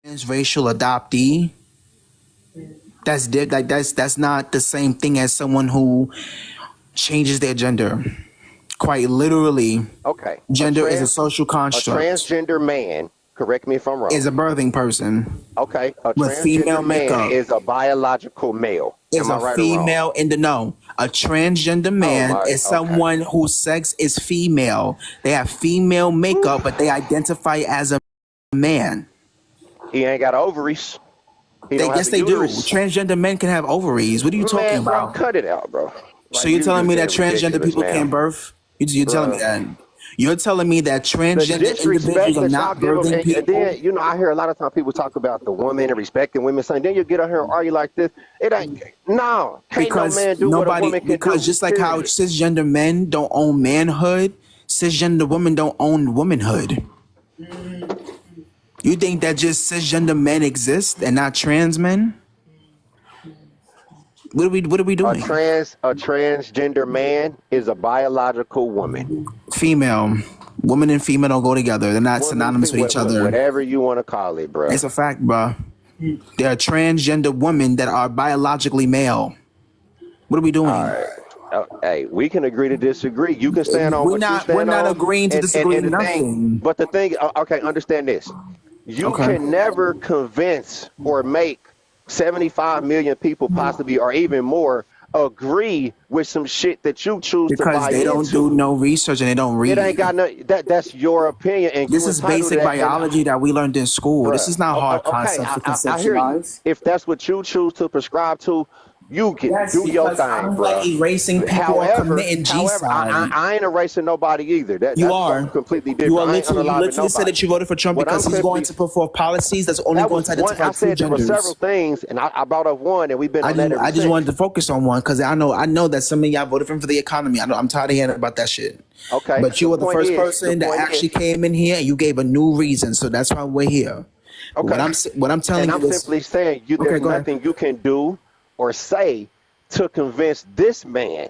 Transracial adoptee, that's not the same thing as someone who changes their gender. Quite literally, Okay. gender is a social A construct. transgender man, correct me if I'm wrong. Is a birthing person Okay. A with female transgender man makeup. is a biological male. Is Am I a right or wrong? female in the no. A transgender man is Okay. someone whose sex is female. They have female makeup, but they identify as a man. He ain't got ovaries. He don't have Yes, a they do. uterus. Transgender men can have ovaries. What are you talking Man, bro, about? cut it out, bro. So Like, you're you telling me that just being transgender ridiculous people now. can't birth? You're telling me Bruh. that? You're telling me that The transgender disrespect individuals are that y'all not give them, birthing and people? then I hear a lot of times people talk about the woman and respecting women. Saying then you get out here and argue like this. It ain't no. Can't Because no man do what a woman can because do. just like how period. cisgender men don't own manhood, cisgender women don't own womanhood. You think that just cisgender men exist and not trans men? What are we A doing? transgender man is a biological woman. Female. Woman and female don't go together. They're not synonymous with each other. Whatever you want to call it, bro. It's a fact, bro. There are transgender women that are biologically male. What are we doing? All right. Hey, we can agree to disagree. You can stand on We're what you not- stand we're not on, agreeing to disagree the nothing. thing, but the thing, okay, understand this. You Okay. can never convince or make 75 million people possibly or even more agree with some shit that you choose to Because buy they don't into. do no research and they don't read. It ain't got no, that's your opinion. And This you is entitled basic to that, and biology that we learned in school. This bruh, is not hard okay, concepts to I hear you. conceptualize. If that's what you choose to prescribe to, you can Yes, do your because thing, I'm bro. like erasing people or committing G-side. I ain't erasing nobody either. That's You are something completely different. You are I ain't literally, you unaliving literally said nobody. that you voted for Trump What because I'm he's going to simply put forth policies that's only that going was to one. identify I two said there were several genders. things, and I brought up one, and we've been on that ever I just since. wanted to focus on one because I know that some of y'all voted for him for the economy. I'm tired of hearing about that shit. Okay, But you were the point first is- person the that point actually is- came in here and you gave a new reason, so that's why we're here. Okay. What I'm telling And you I'm is simply saying Okay, there's go ahead. nothing you can do or say to convince this man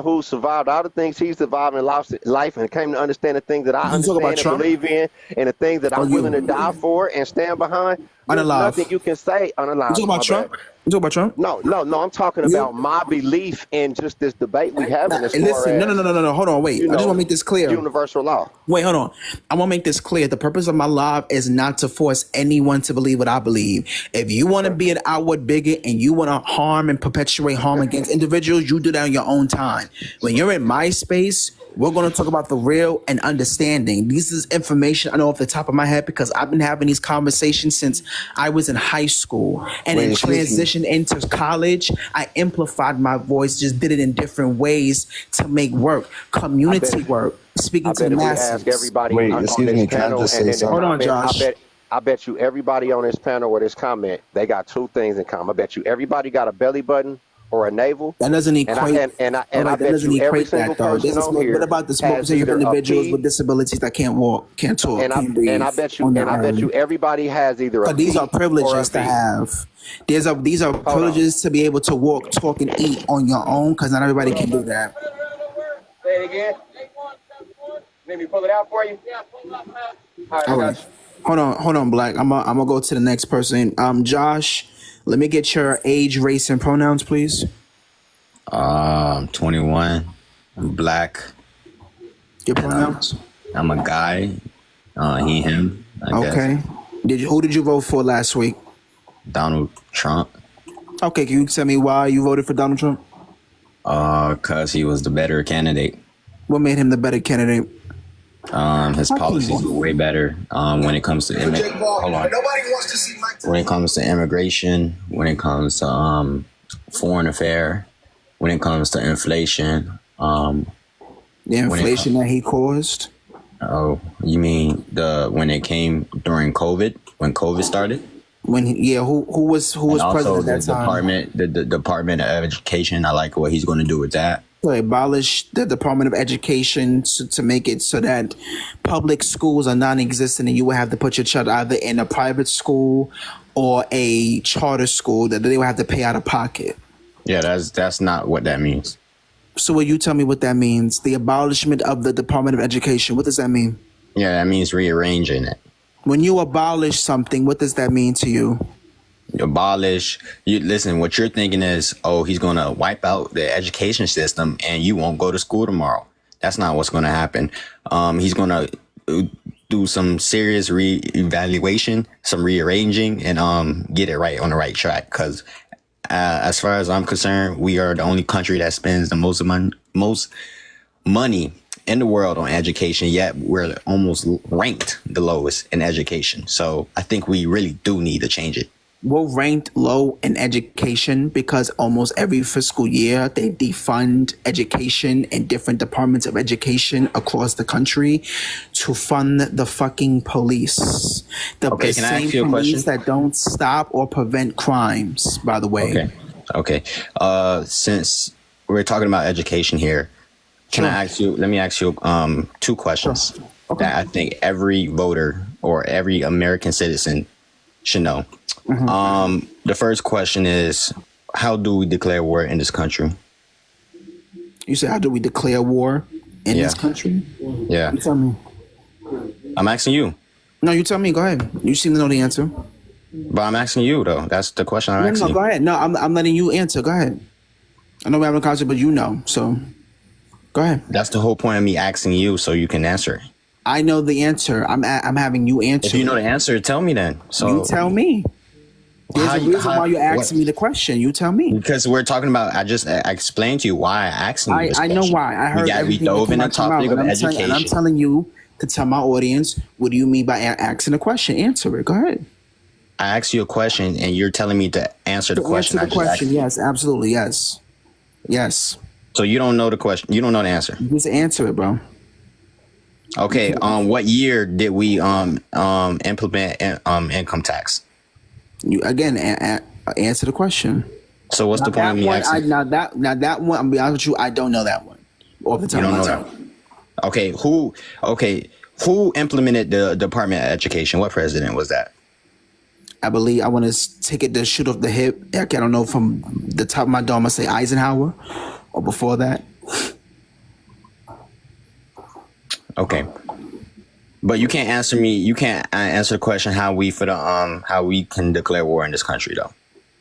who survived all the things he survived in life and came to understand the things that I You talk about understand and Trump? believe in and the things that Or I'm you? willing to die for and stand behind. There's Unalive. nothing you can say unalive. You talking my about Trump? bad. You talking about Trump? No, I'm talking You? about my belief in just this debate we having as And far listen, as, no. Hold on, wait. you I just know, want to make this clear. universal law. Wait, hold on. I want to make this clear. The purpose of my live is not to force anyone to believe what I believe. If you want to be an outward bigot and you want to harm and perpetuate harm against individuals, you do that on your own time. When you're in my space, we're going to talk about the real and understanding. This is information I know off the top of my head because I've been having these conversations since I was in high school. And in transition into college, I amplified my voice, just did it in different ways to make work, community work, speaking I to bet the if we masses. ask everybody Wait, on excuse this me, can I panel, just say and then something? Hold on, Josh. I bet you everybody on this panel or this comment, they got two things in common. I bet you everybody got a belly button or a navel. That doesn't And I equate. and I All right, that bet doesn't you every equate single that though. person on here What about the small has percentage of either a individuals P with disabilities that can't walk, can't talk, and can't breathe? I bet you on and their I bet own? you everybody has either a But these P are or a privileges to V. have. These are privileges to be able to walk, talk, and eat on your own because not everybody can do that. Say it again. Let me pull it out for you. All right. Hold on, Black. I'm gonna go to the next person. Josh, let me get your age, race, and pronouns, please. 21. I'm black. Your pronouns. I'm a guy. He, him. I guess. Okay. Who did you vote for last week? Donald Trump. Okay, can you tell me why you voted for Donald Trump? Cause he was the better candidate. What made him the better candidate? His policies were way better. When it comes to hold on. When it comes to immigration, when it comes to foreign affair, when it comes to inflation, The inflation that he caused. oh, you mean when it came during COVID, when COVID started? Who was And also president at the that time? the Department of Education. I like what he's going to do with that. To abolish the Department of Education to make it so that public schools are non-existent and you will have to put your child either in a private school or a charter school that they will have to pay out of pocket. Yeah, that's not what that means. So will you tell me what that means? The abolishment of the Department of Education. What does that mean? Yeah, that means rearranging it. When you abolish something, what does that mean to you? Abolish. You listen. What you're thinking is, oh, he's gonna wipe out the education system, and you won't go to school tomorrow. That's not what's gonna happen. He's gonna do some serious reevaluation, some rearranging, and get it right on the right track. Because as far as I'm concerned, we are the only country that spends the most money in the world on education, yet we're almost ranked the lowest in education. So I think we really do need to change it. We're ranked low in education because almost every fiscal year they defund education and different departments of education across the country to fund the fucking police. The Okay, can I same ask you a police question? that don't stop or prevent crimes, by the way. Okay. Since we're talking about education here, Sure. let me ask you two questions Okay. that I think every voter or every American citizen should know. The first question is, how do we declare war in this country? You say, how do we declare war in Yeah. this country? Yeah, You tell me. I'm asking you, No, you tell me. Go ahead. You seem to know the answer. but I'm asking you though. That's the question I'm asking No, go you. ahead. No, I'm letting you answer. Go ahead. I know we're having a conversation, but you know. So, go ahead. That's the whole point of me asking you, so you can answer. I know the answer. I'm having you answer. If you know the answer, tell me then. So You tell me. There's How a you- reason how- why you're asking what- me the question. You tell me. Because we're talking about, I explained to you why I asked you this I know question. why. I heard we everything that dove came in the out your mouth, topic of and education. I'm telling you to tell my audience, what do you mean by asking a question? Answer it. Go ahead. I asked you a question, and you're telling me to answer the To question. answer the I just question. asked you. Yes, absolutely. Yes. Yes. So you don't know the question. You don't know the answer. Just answer it, bro. Okay. What year did we implement income tax? You again answer the question. So what's the point of me asking? Now that one, I'm gonna be honest with you, I don't know that one. Off the top You of don't my know tongue. that. Okay. Who implemented the Department of Education? What president was that? I believe I want to take it to shoot off the hip. Heck, I don't know from the top of my dome. I say Eisenhower, or before that. Okay. But you can't answer me. You can't answer the question how we can declare war in this country though.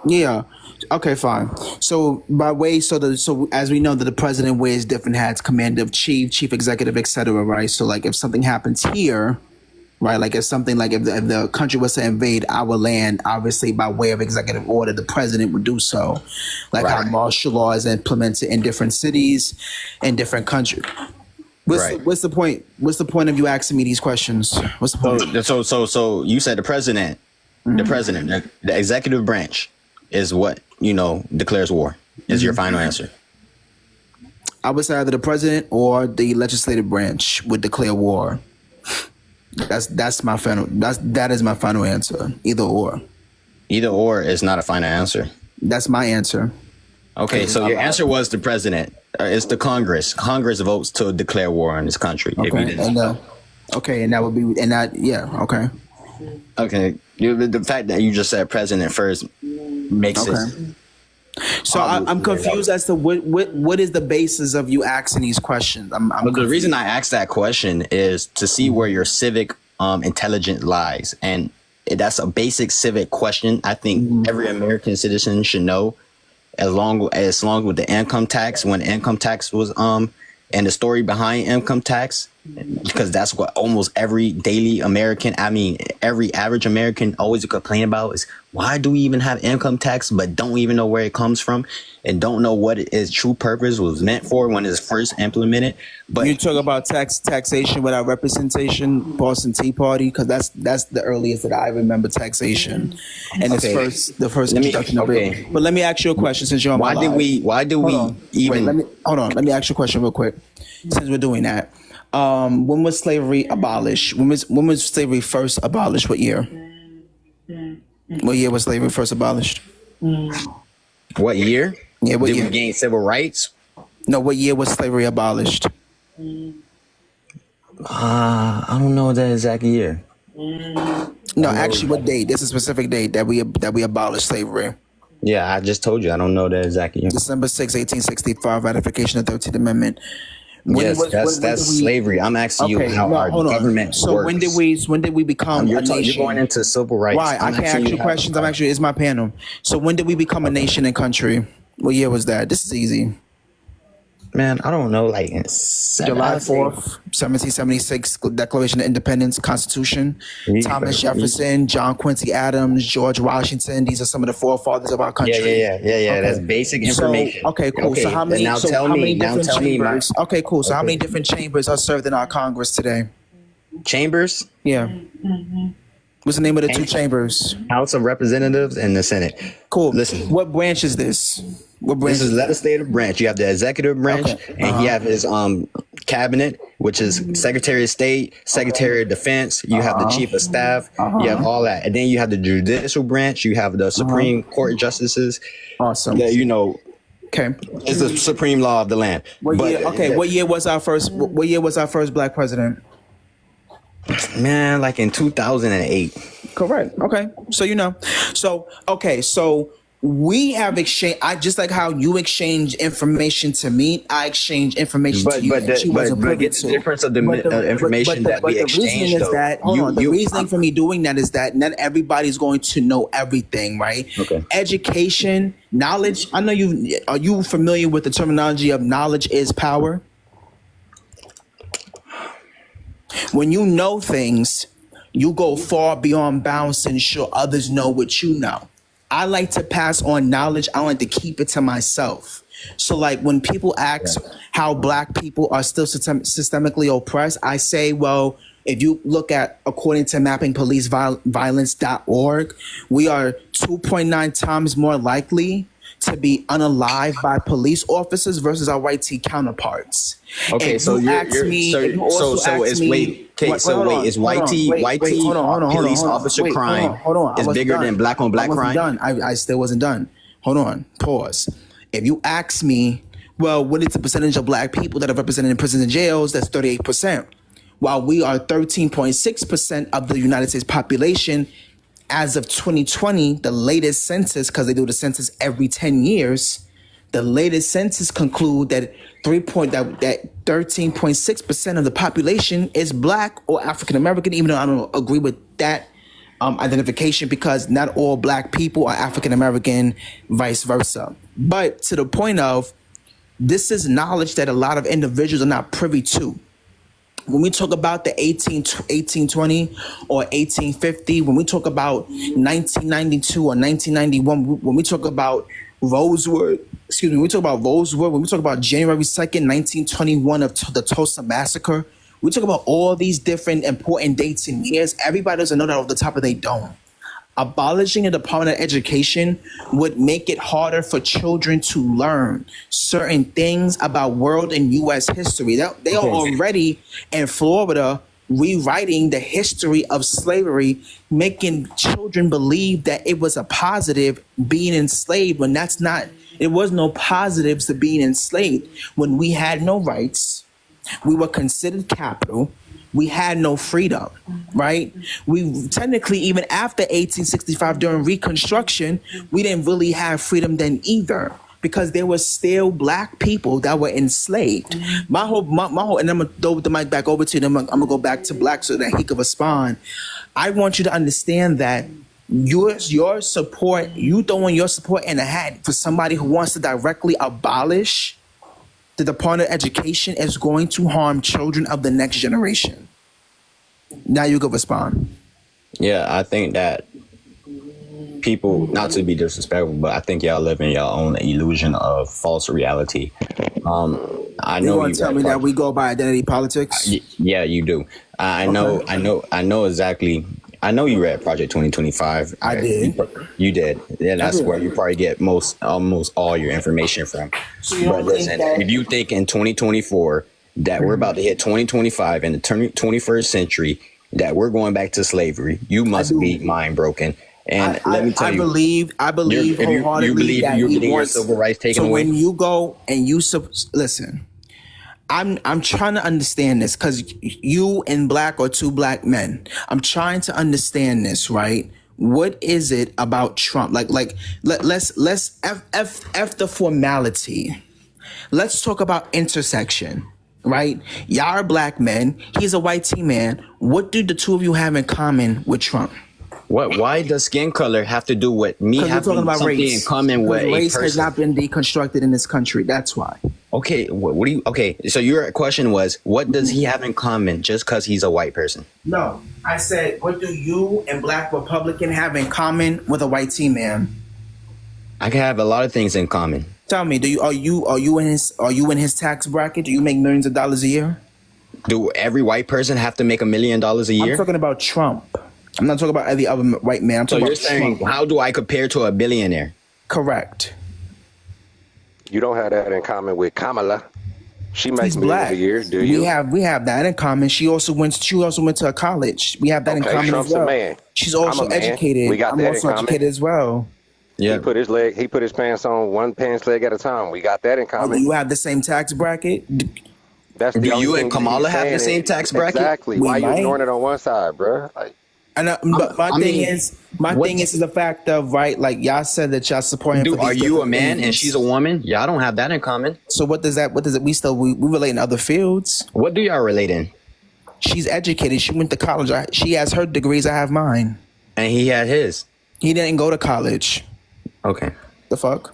Yeah. Okay, fine. So so as we know that the president wears different hats: commander of chief executive, etc. Right. So like if something happens here, right? Like if the country was to invade our land, obviously by way of executive order, the president would do so. Like how Right. martial law is implemented in different cities, in different countries. Right. What's the point? What's the point of you asking me these questions? What's the point? So you said the president, the executive branch is what, declares war. Is your final answer. I would say either the president or the legislative branch would declare war. That's my final. That is my final answer. Either or. Either or is not a final answer. That's my answer. Okay, so your answer was the president. It's the Congress. Congress votes to declare war on this country. If you Okay, didn't- and that would be okay. Okay, the fact that you just said president first makes it. Okay. So I'm confused as to what is the basis of you asking these questions. I'm But the reason I asked that question is to see where your civic intelligence lies, and that's a basic civic question. I think every American citizen should know. As long with the income tax, when income tax was and the story behind income tax, because that's what almost every daily American, every average American always complain about is, why do we even have income tax, but don't even know where it comes from and don't know what its true purpose was meant for when it's first implemented. But you talk about taxation without representation, Boston Tea Party, because that's the earliest that I remember taxation, and Okay. it's the first Let me- introduction of it. okay. But let me ask you a question since you're on my why did live. we even? Let me ask you a question real quick. Since we're doing that, when was slavery abolished? When was slavery first abolished? What year? What year was slavery first abolished? What year? Yeah, what did year? we gain civil rights? No, what year was slavery abolished? I don't know the exact year. No, actually, what date? This is a specific date that we abolished slavery. Yeah, I just told you I don't know the exact year. December 6, 1865, ratification of the 13th Amendment. Yes, that's when did we? slavery. I'm asking you Okay, how no, our hold on. government So works. when did we become a You're nation? going into civil rights. Why? I I'm can't asking ask you how- questions. I'm actually, it's my panel. So when did we become a nation and country? What year was that? This is easy. Man, I don't know. Like in July 4th, 1776, Declaration of Independence, Constitution. Thomas Jefferson, John Quincy Adams, George Washington. These are some of the forefathers of our country. Yeah. Okay. That's basic information. So, okay, cool. So how many? Now So tell how me. many Now different tell me. chambers? Okay, cool. So how many different chambers are served in our Congress today? Chambers, Yeah. What's the name of the two chambers? House of Representatives, and the Senate. Cool. Listen. What branch is this? What branch? This is legislative branch. You have the executive branch, Okay. and you have his cabinet, which is Secretary of State, Secretary of Defense. You have the Chief of Staff. You have all that, and then you have the judicial branch. You have the Supreme Court justices. Awesome. That Okay. is the supreme law of the land. What year? Okay. What year was our first? What year was our first black president? Man, like in 2008. Correct. Okay. So so we have exchanged. I just like how you exchange information to me. I exchange information to you. But get the difference of the information that we exchanged. The reasoning for me doing that is that not everybody's going to know everything, right? Okay. Education, knowledge. I know you. Are you familiar with the terminology of knowledge is power? When you know things, you go far beyond bounds to ensure others know what you know. I like to pass on knowledge. I like to keep it to myself. So like when people ask how black people are still systemically oppressed, I say, well, if you look at, according to mappingpoliceviolence.org, we are 2.9 times more likely to be unalived by police officers versus our white tea counterparts. Okay, If so you you're ask me- if you also so ask it's me- wait. Okay, Wait, so hold wait, on, is hold on, white tea wait, police officer wait, crime hold on. I is wasn't bigger done. than black on black I wasn't crime? done. I still wasn't done. Hold on. Pause. If you ask me, well, what is the percentage of black people that are represented in prisons and jails? That's 38%. While we are 13.6% of the United States population, as of 2020, the latest census, because they do the census every 10 years, the latest census conclude that 13.6% of the population is black or African American, even though I don't agree with that identification because not all black people are African American, vice versa. But to the point of, this is knowledge that a lot of individuals are not privy to. When we talk about the 1820 or 1850, when we talk about 1992 or 1991, when we talk about Rosewood, when we talk about Rosewood, when we talk about January 2nd, 1921 of the Tulsa Massacre, we talk about all these different important dates and years. Everybody doesn't know that off the top of their dome. Abolishing the Department of Education would make it harder for children to learn certain things about world and U.S. history. They are already in Florida rewriting the history of slavery, making children believe that it was a positive being enslaved when that's not. It was no positives to being enslaved. When we had no rights, we were considered capital. We had no freedom, right? We technically, even after 1865 during Reconstruction, we didn't really have freedom then either because there were still black people that were enslaved. My whole, and I'm gonna throw the mic back over to them. I'm gonna go back to Black so that he could respond. I want you to understand that your support, you throwing your support in a hat for somebody who wants to directly abolish the Department of Education is going to harm children of the next generation. Now you can respond. Yeah, I think that people, not to be disrespectful, but I think y'all live in your own illusion of false reality. I know you want to tell me that we go by identity politics? Yeah, you do. I know exactly. I know you read Project 2025. I did. You did. Yeah, that's where you probably get almost all your information from. But listen, if you think in 2024 that we're about to hit 2025 in the 21st century, that we're going back to slavery, you must be mind broken. And let me tell you, I believe wholeheartedly that you're he getting your wants civil rights taken so away. when you go and you listen, I'm trying to understand this because you and Black are two black men. I'm trying to understand this, right? What is it about Trump? Let's f the formality. Let's talk about intersection. right? Y'all are black men. He's a white tea man. What do the two of you have in common with Trump? What? Why does skin color have to do with me Because we're having talking about something race. in common with a Race has person? not been deconstructed in this country. That's why. Okay, what do you? Okay, so your question was, what does he have in common just because he's a white person? No, I said, what do you and Black Republican have in common with a white tea man? I can have a lot of things in common. Tell me, are you in his tax bracket? Do you make millions of dollars a year? Do every white person have to make $1 million a year? I'm talking about Trump. I'm not talking about any other white man. I'm So talking you're about saying, Trump. how do I compare to a billionaire? Correct. You don't have that in common with Kamala. She makes He's millions black. a year. Do you? We have that in common. She also went to a college. We have that in Okay, common Trump's as well. a man. She's I'm also a man. educated. We got I'm that in also common. educated as well. Yeah. He put his pants on one pants leg at a time. We got that in Do common. you have the same tax bracket? That's the Do only you thing and that he's Kamala have the saying same tax bracket? Exactly. We Why you might. ignoring it on one side, bro? Like, And but my I thing mean, is the fact of, right, like y'all said that y'all support him. Do for are these you a different man and things. she's a woman? Y'all don't have that in common. So what does it? We relate in other fields. What do y'all relate in? She's educated. She went to college. She has her degrees. I have mine. And he had his. He didn't go to college. Okay. The fuck?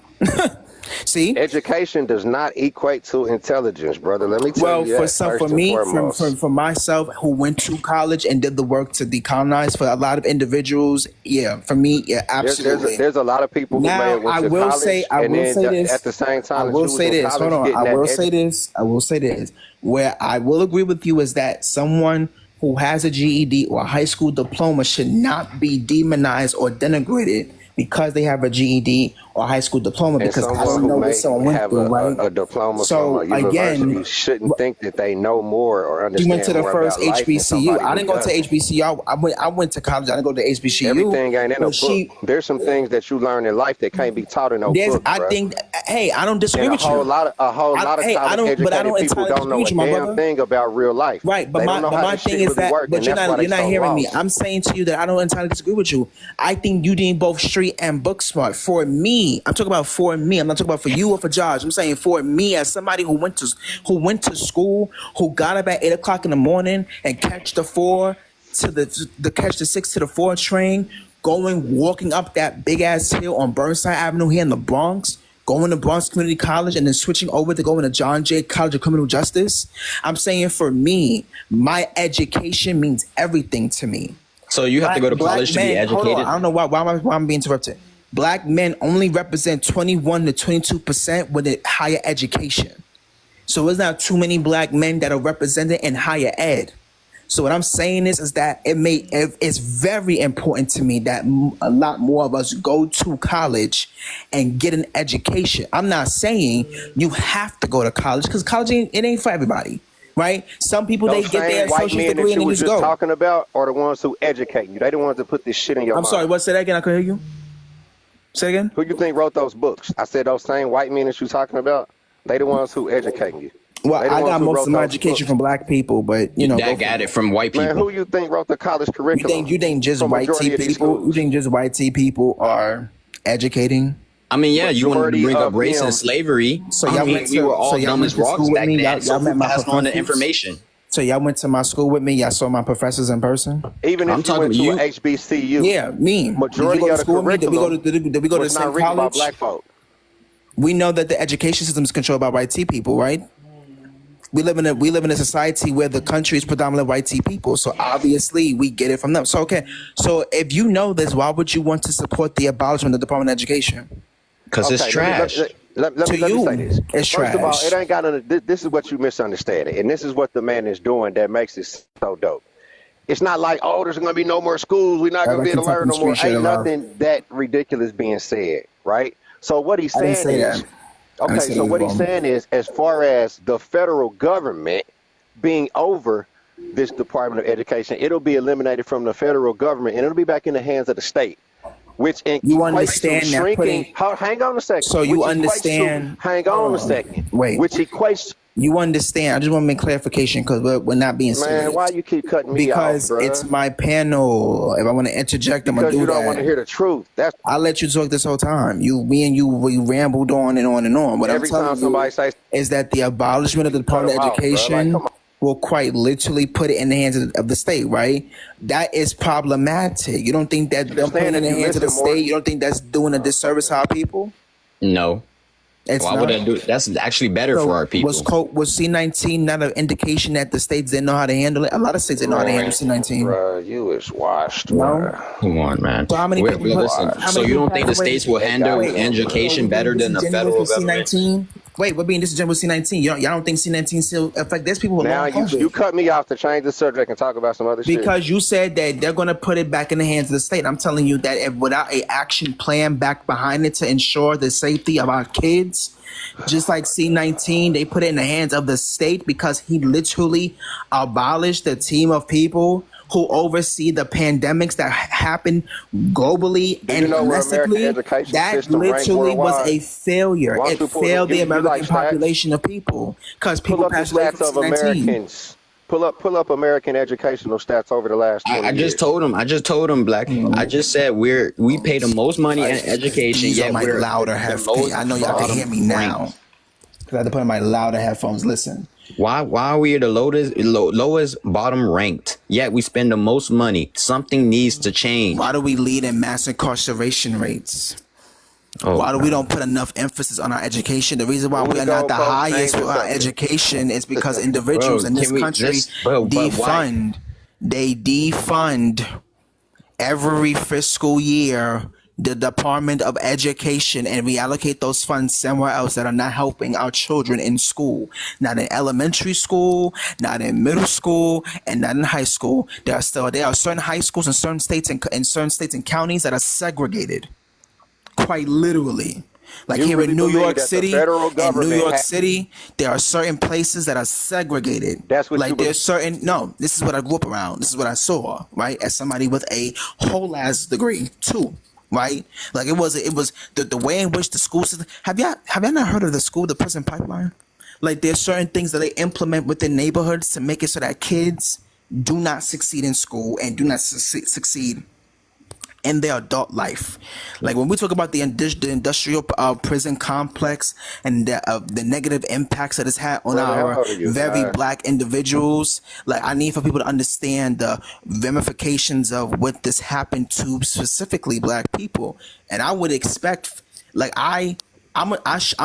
See? education does not equate to intelligence, brother. Let me tell you that for myself, who went to college and did the work to decolonize, for a lot of individuals, yeah, for me, yeah, absolutely. There's a lot of people who may Now have went I to will college, say and then this. at the same time, I that will you was say in this. college Hold on. getting I that will say this. Where I will agree with you is that someone who has a GED or a high school diploma should not be demonized or denigrated because they have a GED or high school diploma, And because I someone don't who know what may someone went have through, right? a diploma So, from a university again, shouldn't think that they know more or understand You went to the more first about life than HBCU. somebody I who didn't go to doesn't. HBCU. I went to college. I didn't go to HBCU. Everything ain't in a But book. There's some things that you learn in life that can't be taught in no book, I bro. think. Hey, I don't disagree And with you. a lot of I college don't educated people entirely don't know disagree a with you, my damn brother. thing about real life. Right, but They don't know how my this thing shit is really that, work, but and you're that's why not they so hearing me. lost. I'm saying to you that I don't entirely disagree with you. I think you need both street and book smart. For me, I'm talking about for me. I'm not talking about for you or for Josh. I'm saying for me, as somebody who went to school, who got up at 8 o'clock in the morning and catch the 4 to the catch the 6 to the 4 train, walking up that big ass hill on Burnside Avenue here in the Bronx, going to Bronx Community College, and then switching over to going to John Jay College of Criminal Justice. I'm saying for me, my education means everything to me. So you have to go to college to be educated? Hold on, I don't know why I'm being interrupted. Black men only represent 21 to 22% with a higher education. So there's not too many black men that are represented in higher ed. So what I'm saying is that it's very important to me that a lot more of us go to college and get an education. I'm not saying you have to go to college, because college ain't for everybody, right? Some people, they Those get their same white associate's men degree that and you they was just just go. talking about are the ones who educate you. They the ones that put this shit in your I'm mind. sorry, what? Say that again. I couldn't hear you. Say again. Who you think wrote those books? I said those same white men that you talking about. They the ones who educate you. Well, They the I ones got who most wrote of my those education books. from black people, but you know, That got it from white people. Man, who you think wrote the college curriculum? you think just for white majority tea of these people? You schools? think just white tea people are educating? I mean, yeah, you wanted to Majority bring up of race them- and slavery. So I y'all mean, went we to- were all so y'all dumb went as to rocks school with back me? then. Y'all So met who my passed on the professors? information? So y'all went to my school with me. Y'all saw my professors in person. Even I'm if you talking went to to you. an HBCU, Yeah, me. majority Did you go of to the school with me? Did we go to curriculum did we go to the was not same written by college? black folk. We know that the education system is controlled by white tea people, right? We live in a society where the country is predominantly white tea people. So obviously we get it from them. So okay. So if you know this, why would you want to support the abolishment of the Department of Education? Because it's Okay, trash. Let To me you, say this. it's First of all, trash. it ain't got none. This is what you misunderstand, and this is what the man is doing that makes it so dope. It's not like, oh, there's gonna be no more schools. We're not gonna be able to learn no more. Ain't nothing that ridiculous being said, right? So what he's I didn't saying say is, that. okay. didn't say So that what was he's wrong. saying is, as far as the federal government being over this Department of Education, it'll be eliminated from the federal government, and it'll be back in the hands of the state. Which You equates understand to that shrinking. putting- Hang on a second. So you Which equates to- understand- hang on a second. Wait. Which equates You understand? I just want to make clarification because we're not being serious. Man, why you keep cutting me Because off, bruh? it's my panel. If I want to interject, I'm gonna Because do you that. don't want to hear the truth. That's I let you talk this whole time. We rambled on and on and on. What every I'm telling time somebody you says is that the abolishment of the Department of them out, bro. Like, Education come on. will quite literally put it in the hands of the state, right? That is problematic. You don't think that them putting it in the if you hands of the listen more- state, you don't think that's doing a disservice to our people? No. It's Why not. would I do it? That's actually better for our people. Was C-19 not an indication that the states didn't know how to handle it? A lot of states didn't know how to handle C-19. Bruh, you is washed, No. bruh. Come on, man. So how many people? Listen, how so many you don't people think the passed away? states will handle education better than the federal government? C-19? Wait, we're being disingenuous with C-19. Y'all don't think C-19 still affect? There's people with Now long COVID. you cut me off to change the subject and talk about some other shit. Because you said that they're going to put it back in the hands of the state. I'm telling you that if without a action plan back behind it to ensure the safety of our kids, just like C-19, they put it in the hands of the state because he literally abolished the team of people who oversee the pandemics that happen globally Do and you know where American domestically. education That system ranks literally was worldwide? a failure. Why don't It you pull- failed the you American like stats? population of people because Pull people up the passed away stats from of C-19. Americans. Pull up American educational stats over the last 20 I years. just told him, Black. I just said we pay the most money in education, These yet are my we're louder the headphones. most I know y'all can hear me bottom now. ranked. Because I had to put in my louder headphones. Listen. Why are we the lowest bottom ranked? Yet we spend the most money. Something needs to change. Why do we lead in mass incarceration rates? Oh, Why do we don't put enough emphasis on our education? The reason why we are not the highest with our education is because individuals in this country defund. They defund every fiscal year the Department of Education and reallocate those funds somewhere else that are not helping our children in school, not in elementary school, not in middle school, and not in high school. There are certain high schools in certain states and counties that are segregated, quite literally. Like You here really in New believe York that the City, federal government City, there are certain places that are segregated. That's what like you there's certain this is what I grew up around. This is what I saw, right? As somebody with a whole ass degree too. Right, like it was the way in which the school system. Have y'all not heard of the prison pipeline? Like there's certain things that they implement within neighborhoods to make it so that kids do not succeed in school and do not succeed in their adult life. Like when we talk about the industrial prison complex and the negative impacts that it's had on our very black individuals, like I need for people to understand the ramifications of what this happened to specifically black people. And I would expect, like I'm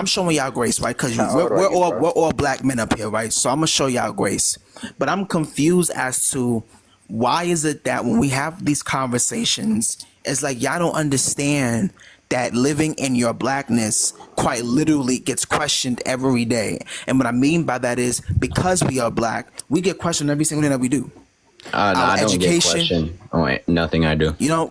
showing y'all grace, right? Because we're all black men up here, right? So I'm gonna show y'all grace, but I'm confused as to why is it that when we have these conversations, it's like y'all don't understand that living in your blackness quite literally gets questioned every day. And what I mean by that is because we are black, we get questioned every single thing that we do. I don't get questioned on nothing I do. You know,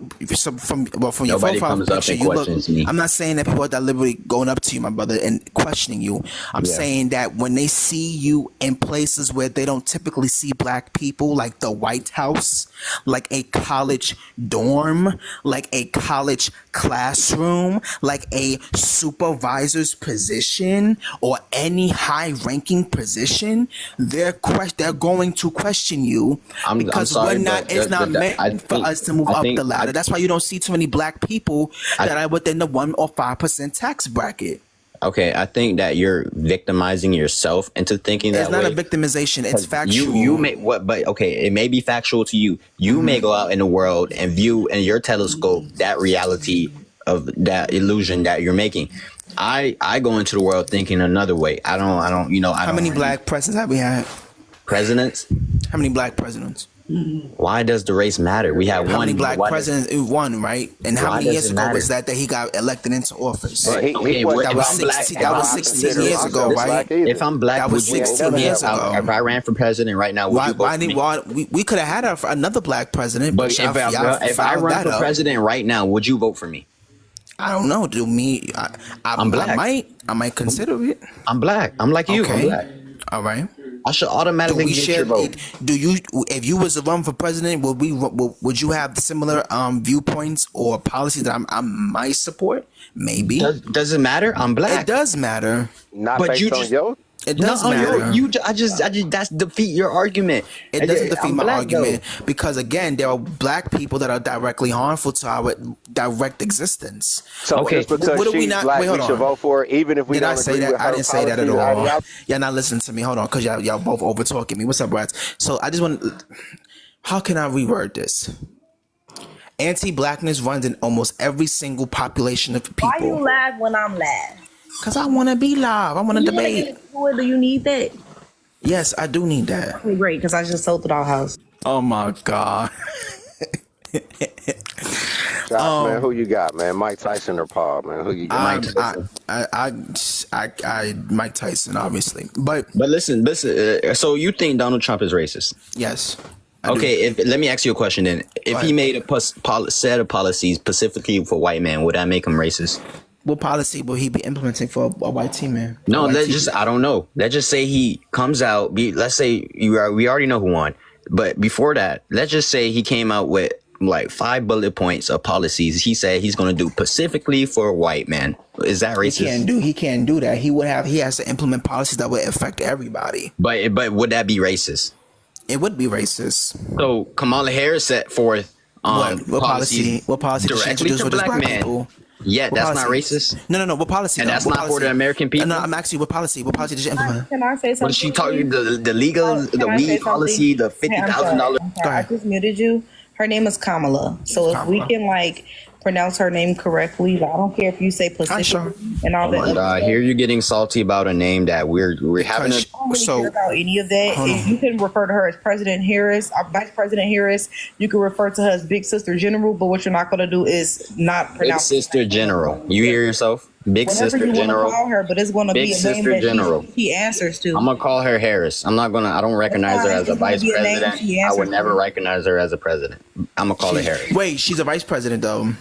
from your Nobody profile comes up picture, and you look. questions me. I'm not saying that people are deliberately going up to you, my brother, and questioning you. I'm saying that when they see you in places where they don't typically see black people, like the White House, like a college dorm, like a college classroom, like a supervisor's position, or any high-ranking position, they're going to question you. Because I'm sorry, it's not meant for us to move up the ladder. That's why you don't see too many black people that are within the 1 or 5% tax bracket. Okay, I think that you're victimizing yourself into thinking that It's not way. a victimization. It's factual. You may but okay, it may be factual to you. You may go out in the world and view in your telescope that reality of that illusion that you're making. I go into the world thinking another way. I don't. How many black presidents have we had? Presidents? How many black presidents? Why does the race matter? We have How one. many black presidents? One, right? And how many years ago was that he got elected into office? That was 16 years ago, right? If I'm black, that was 16 years ago. If I ran for president right now, would you vote for me? We could have had another black president. But if I run for president right now, would you vote for me? I don't know. I'm black. I might consider it. I'm black. I'm like you. Okay. I'm black. All right. I should automatically get your vote. If you was to run for president, would you have similar viewpoints or policies that I might support? Maybe. Does it matter? I'm black. It does matter. Not based on your It does matter. I just that's defeat your argument. It doesn't defeat I'm my black, argument though. because again, there are black people that are directly harmful to our direct existence. So Okay. just because What do we she's not- black, wait, we hold should on. vote for her, even if we Did don't I say agree that? with her I didn't say that at policies, all. ideology. Y'all not listening to me. Hold on, because y'all both over talking me. What's up, Brads? So I just want. How can I reword this? Anti-blackness runs in almost every single population of Why you people. laugh when I'm live? Because I want to be live. I want to You want to debate. get into it? Do you need that? Yes, I do need that. Okay, great, because I just sold the dollhouse. Oh my God. Josh, man, who you got, man? Mike Tyson or Paul, man? Who you got? Mike Tyson, obviously, but But listen. So you think Donald Trump is racist? yes. I do. Okay, let me ask you a question then. If he ahead. made a set of policies specifically for white men, would that make him racist? What policy will he be implementing for a white team man? No, A white let's team- just I don't know. Let's just say he comes out. Let's say we already know who won, but before that, let's just say he came out with like 5 bullet points of policies. He said he's going to do specifically for white men. Is that racist? He can't do that. He has to implement policies that would affect everybody. But would that be racist? It would be racist. So Kamala Harris set forth What policy? What policy did she directly introduce to for just black black men. people? Yeah, What that's policy? not racist. No. What policy? And though? that's What not for policy? the American people? No, I'm asking you, what policy? What policy did you implement? Can I say something? What is she talking? The legal, Can the I say weed policy, the something? Hey, I'm sorry. $50,000. I'm Go sorry. I ahead. just muted you. Her name is Kamala. So if we Kamala. can like pronounce her name correctly, I don't care if you say Pacific sure. and all Oh that. my other God! stuff. Here you're getting salty about a name that we're having a. I don't really So- care about any of that. Hold If on. you can refer to her as President Harris, or Vice President Harris. You can refer to her as Big Sister General. But what you're not going to do is not Big pronounce Sister General. You hear yourself? Big whatever Sister you want to General. call her. But it's going to Big be a name Sister that General. she answers to. I'm gonna call her Harris. I don't recognize her as a It's gonna vice be a name president. she I would answers never to. recognize her as a president. I'm gonna call her Harris. Wait, she's a vice president though.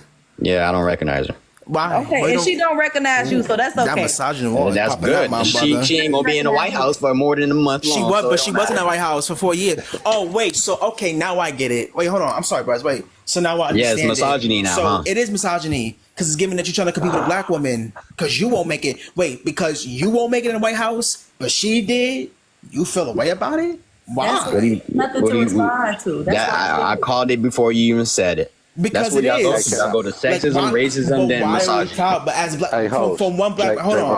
Yeah, I don't recognize her. Why? Okay, Why and she don't recognize you, so that's That okay. misogyny Well, was that's popping up, good. my She brother. ain't gonna be in the White House for more than a month long. She was, so but it she don't was in the matter. White House for 4 years. Oh, wait. So, okay, now I get it. Wait, hold on. I'm sorry, Bryce. Wait. So now I Yeah, understand it's misogyny it. now, So huh? it is misogyny because it's given that you're trying to compete with a black woman because you won't make it. Wait, because you won't make it in the White House, but she did. You feel a way about it? Why? What do you- Nothing what to do you- respond to. That's That, why I called it before you even said it. Because That's what it y'all go is. to. Y'all go to sexism, Like, why- racism, but then why are we misogyny. proud? But as black, Hey, host, from one black, Jake, hold Jake, on,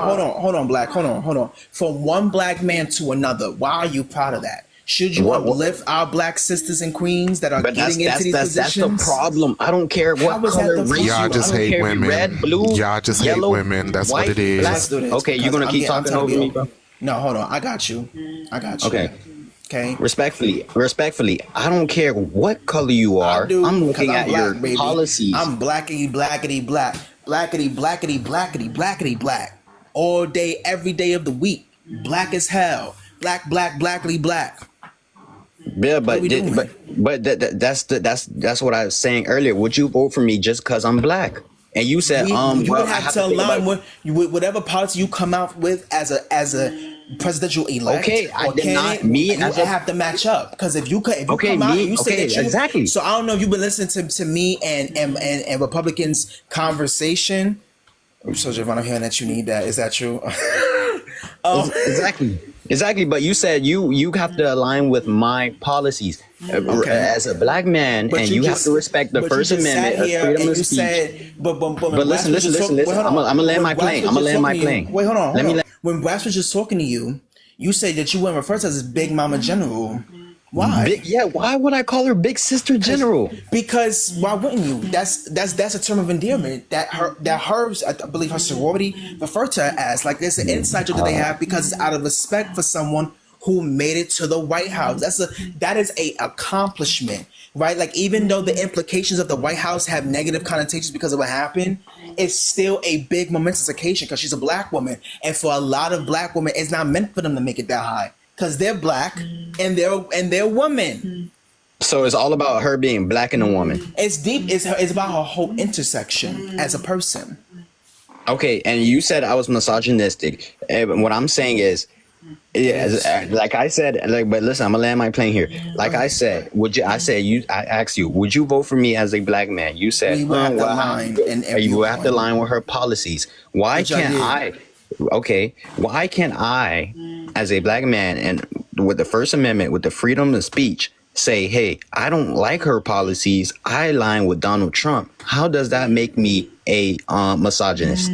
black, hold on. From one black man to another, why are you proud of that? Should you What- uplift our black sisters and queens that are But getting into these that's the positions? problem. I don't care what How is that color, the race problem? you Y'all are. just I don't hate care if women. you're red, blue, Y'all just hate yellow, women. That's what white, it is. black. Let's do this. Okay, you're gonna because keep I'm talking trying to over be me, bro? No, hold on. I got you. Okay. Okay. Respectfully, I don't care what color you are. I do, I'm 'cause looking I'm at black, your baby. policies. I'm blackity black. Blackity black. All day, every day of the week. Black as hell. Blackity black. Yeah, What are we doing? that's what I was saying earlier. Would you vote for me just because I'm black? And you said, You well, would I have to think align about- with whatever policy you come out with as a presidential elect. Okay, I or did not- candidate, me you as a- have to match up because if you Okay, come out me- and you say okay, that you exactly. So I don't know if you've been listening to me and Republicans conversation. So Javon, I'm hearing that you need that. Is that true? Exactly. But you said you have to align with my policies as a black man, and you have to respect the but First you just Amendment sat of here freedom and of you speech. said, but listen. I'm gonna land my plane. Wait, hold on. Let me. When Brass was just talking to you, you said that you wouldn't refer to us as Big Mama General. Why? Why would I call her Big Sister General? Because why wouldn't you? That's a term of endearment that hers, I believe her sorority referred to her as. Like there's an inside joke that they have because it's out of respect for someone who made it to the White House. That is a accomplishment, right? Like even though the implications of the White House have negative connotations because of what happened, it's still a big momentous occasion because she's a black woman, and for a lot of black women, it's not meant for them to make it that high because they're black and they're women. So it's all about her being black and a woman. It's deep. It's about her whole intersection as a person. Okay, and you said I was misogynistic. What I'm saying is, like I said, but listen, I'm gonna land my plane here. Like I said, I asked you, would you vote for me as a black man? You said, We would have to align in every you would have to one. align with her policies. Why Which I can't did. I? Okay, why can't I as a black man and with the First Amendment, with the freedom of speech, say, hey, I don't like her policies, I align with Donald Trump, how does that make me a misogynist?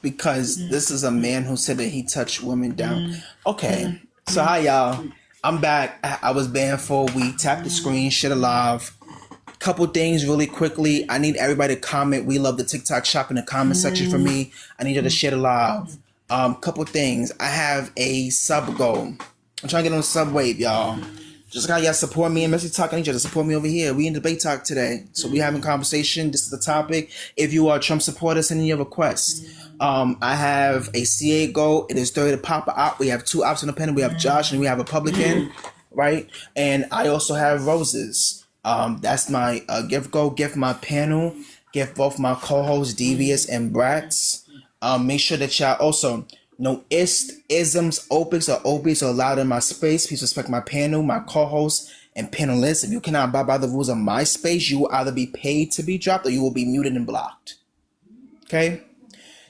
Because this is a man who said that he touched women down. Okay, so hi y'all. I'm back. I was banned for a week. Tap the screen, shit alive. Couple things really quickly. I need everybody to comment. We love the TikTok shop in the comment section for me. I need you to share alive. Couple things. I have a sub goal. I'm trying to get on the sub wave, y'all. Just like how y'all support me in Messy Talk, I need you to support me over here. We in debate talk today. So we having conversation. This is the topic. If you are a Trump supporter, send in your requests. I have a CA goal. It is 30 to pop out. We have 2 ops on the panel. We have Josh and we have a Republican, right? And I also have roses. That's my gift goal. Gift my panel. Gift both my co-hosts, Devious and Brats. Make sure that y'all also no isms, opics, or obies are allowed in my space. Please respect my panel, my co-hosts, and panelists. If you cannot abide by the rules of my space, you will either be paid to be dropped or you will be muted and blocked. Okay?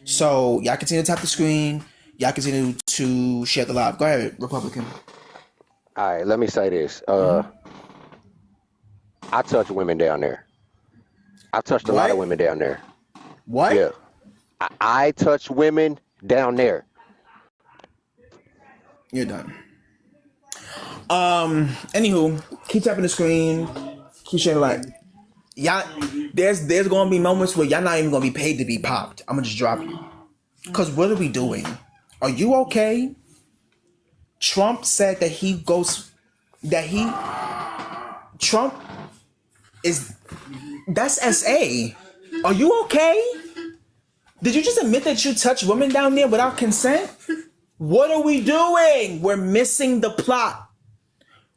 So y'all continue to tap the screen. Y'all continue to share the live. Go ahead, Republican. All right, let me say this. I touch women down there. I touched a lot of women down there. What? Yeah. I touch women down there. You're done. Anywho, keep tapping the screen. Keep sharing the live. Y'all, there's gonna be moments where y'all not even gonna be paid to be popped. I'm gonna just drop you. Cause what are we doing? Are you okay? Trump said that Trump is, that's SA. Are you okay? Did you just admit that you touched women down there without consent? What are we doing? We're missing the plot.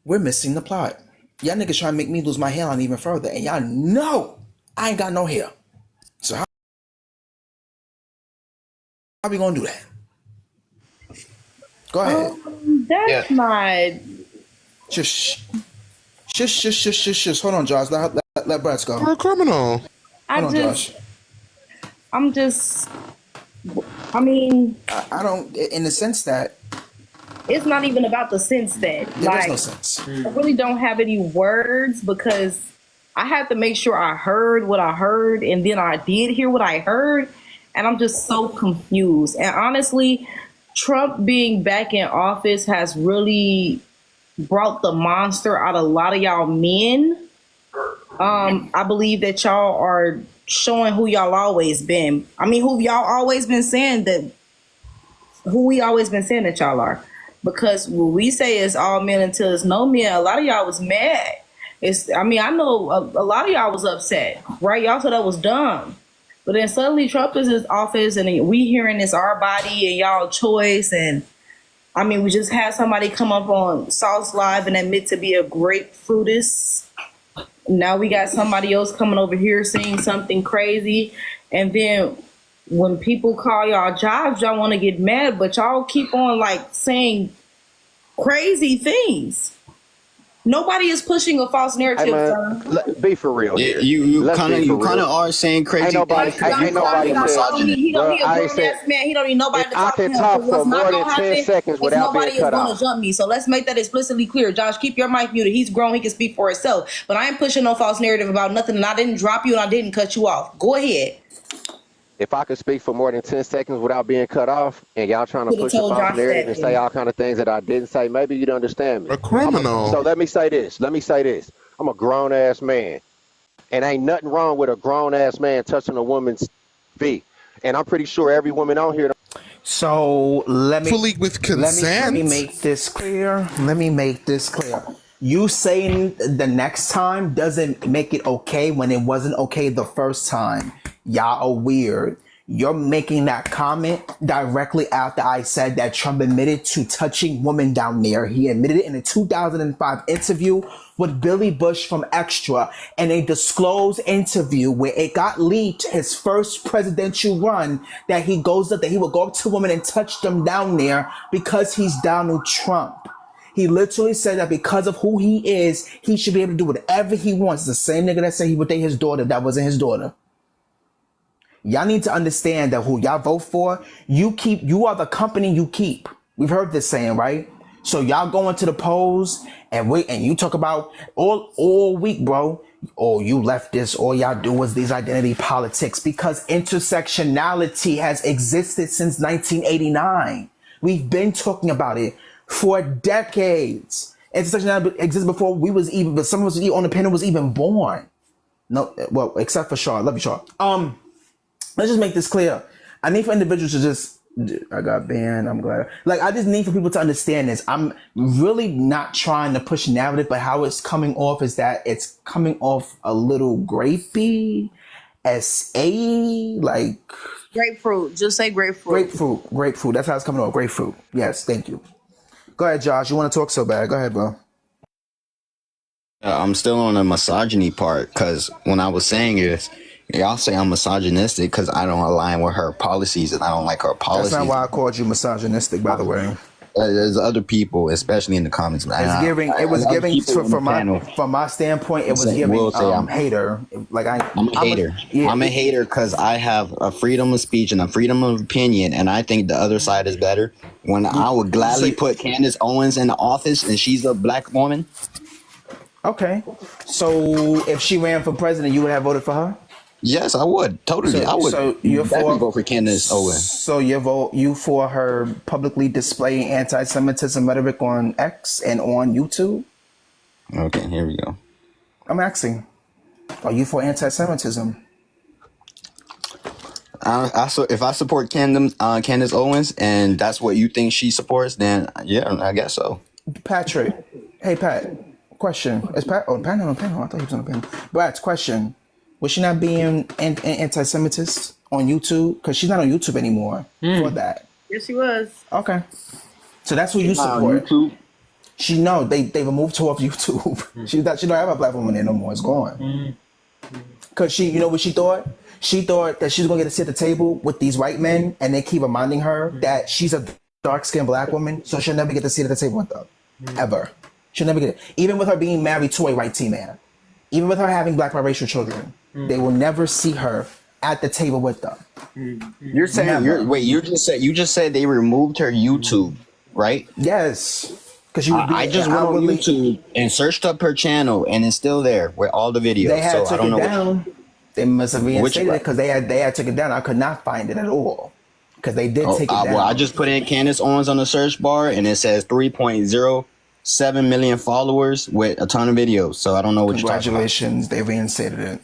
We're missing the plot. Y'all niggas trying to make me lose my hairline even further. And y'all know I ain't got no hair. So how we gonna do that? Go ahead. That's not. Just hold on, Josh. Let Brats go. You're a criminal. I don't, in the sense that it's not even about the sense that, there is no sense. I really don't have any words because I had to make sure I heard what I heard and then I did hear what I heard. And I'm just so confused. And honestly, Trump being back in office has really brought the monster out of a lot of y'all men. I believe that y'all are showing who y'all always been. I mean, who y'all always been saying that, who we always been saying that y'all are. Because what we say is all men until it's no men. A lot of y'all was mad. I know a lot of y'all was upset, right? Y'all thought that was dumb. But then suddenly Trump is in his office and we hearing it's our body and y'all choice. And I mean, we just had somebody come up on Sauce Live and admit to be a grapefruitist. Now we got somebody else coming over here saying something crazy. And then when people call y'all jobs, y'all want to get mad, but y'all keep on like saying crazy things. Nobody is pushing a false narrative. Be for real. Yeah, you kind of are saying crazy. Ain't nobody He don't need a grown ass man. He don't need nobody to talk to him. I can talk for more than 10 seconds without being cut off. Nobody is going to jump me. So let's make that explicitly clear. Josh, keep your mic muted. He's grown. He can speak for himself. But I ain't pushing no false narrative about nothing. And I didn't drop you and I didn't cut you off. Go ahead. If I could speak for more than 10 seconds without being cut off, and y'all trying to push a false narrative and say all kind of things that I didn't say, maybe you'd understand me. A criminal. So let me say this. I'm a grown ass man, and ain't nothing wrong with a grown ass man touching a woman's feet. And I'm pretty sure every woman on here. So let me Fully with consent. Let me make this clear. You saying the next time doesn't make it okay when it wasn't okay the first time. Y'all are weird. You're making that comment directly after I said that Trump admitted to touching women down there. He admitted it in a 2005 interview with Billy Bush from Extra, and a disclosed interview where it got leaked his first presidential run that he would go up to women and touch them down there because he's Donald Trump. He literally said that because of who he is, he should be able to do whatever he wants. The same nigga that said he would date his daughter that wasn't his daughter. Y'all need to understand that who y'all vote for, you are the company you keep. We've heard this saying, right? So y'all go into the polls and you talk about all week, bro. Oh, you left this. All y'all do is these identity politics because intersectionality has existed since 1989. We've been talking about it for decades. Intersectionality existed before we was even, but some of us on the panel was even born. No, well, except for Shaw. I love you, Shaw. Let's just make this clear. I need for individuals to just, I got banned. I'm glad. Like, I just need for people to understand this. I'm really not trying to push narrative, but how it's coming off is that it's coming off a little grapey, S-A, like. Grapefruit. Just say grapefruit. Grapefruit. That's how it's coming off. Grapefruit. Yes, thank you. Go ahead, Josh. You want to talk so bad. Go ahead, bro. I'm still on the misogyny part because when I was saying this, y'all say I'm misogynistic because I don't align with her policies and I don't like her policies. That's not why I called you misogynistic, by the way. There's other people, especially in the comments. From my standpoint, it was giving I'm hater. Like I'm a hater. I'm a hater because I have a freedom of speech and a freedom of opinion, and I think the other side is better. When I would gladly put Candace Owens in the office, and she's a black woman. Okay, so if she ran for president, you would have voted for her? Yes, I would. Totally, I would. So you're for vote for Candace Owens. So you for her publicly displaying anti-Semitism rhetoric on X and on YouTube? Okay, here we go. I'm asking, are you for anti-Semitism? If I support Candace Owens and that's what you think she supports, then yeah, I guess so. Patrick, hey Pat, question. Is Pat on panel? I thought he was on the panel. Brad's question. Was she not being anti-Semitist on YouTube? Because she's not on YouTube anymore for that. Yes, she was. Okay. So that's who you support. YouTube? They removed her off YouTube. She don't have a platform on there no more. It's gone. Because you know what she thought? She thought that she was going to get to sit at the table with these white men and they keep reminding her that she's a dark-skinned black woman, so she'll never get to sit at the table with them. Ever. She'll never get it. Even with her being married to a white teen man. Even with her having black biracial children. They will never see her at the table with them. You're saying you just said they removed her YouTube, right? Yes. Because I just went on YouTube and searched up her channel and it's still there with all the videos. They had so took it down. They must have reinstated it because they had took it down. I could not find it at all. Because they did take it down. Well, I just put in Candace Owens on the search bar and it says 3.07 million followers with a ton of videos. So I don't know what you're talking about. Congratulations, they reinstated it.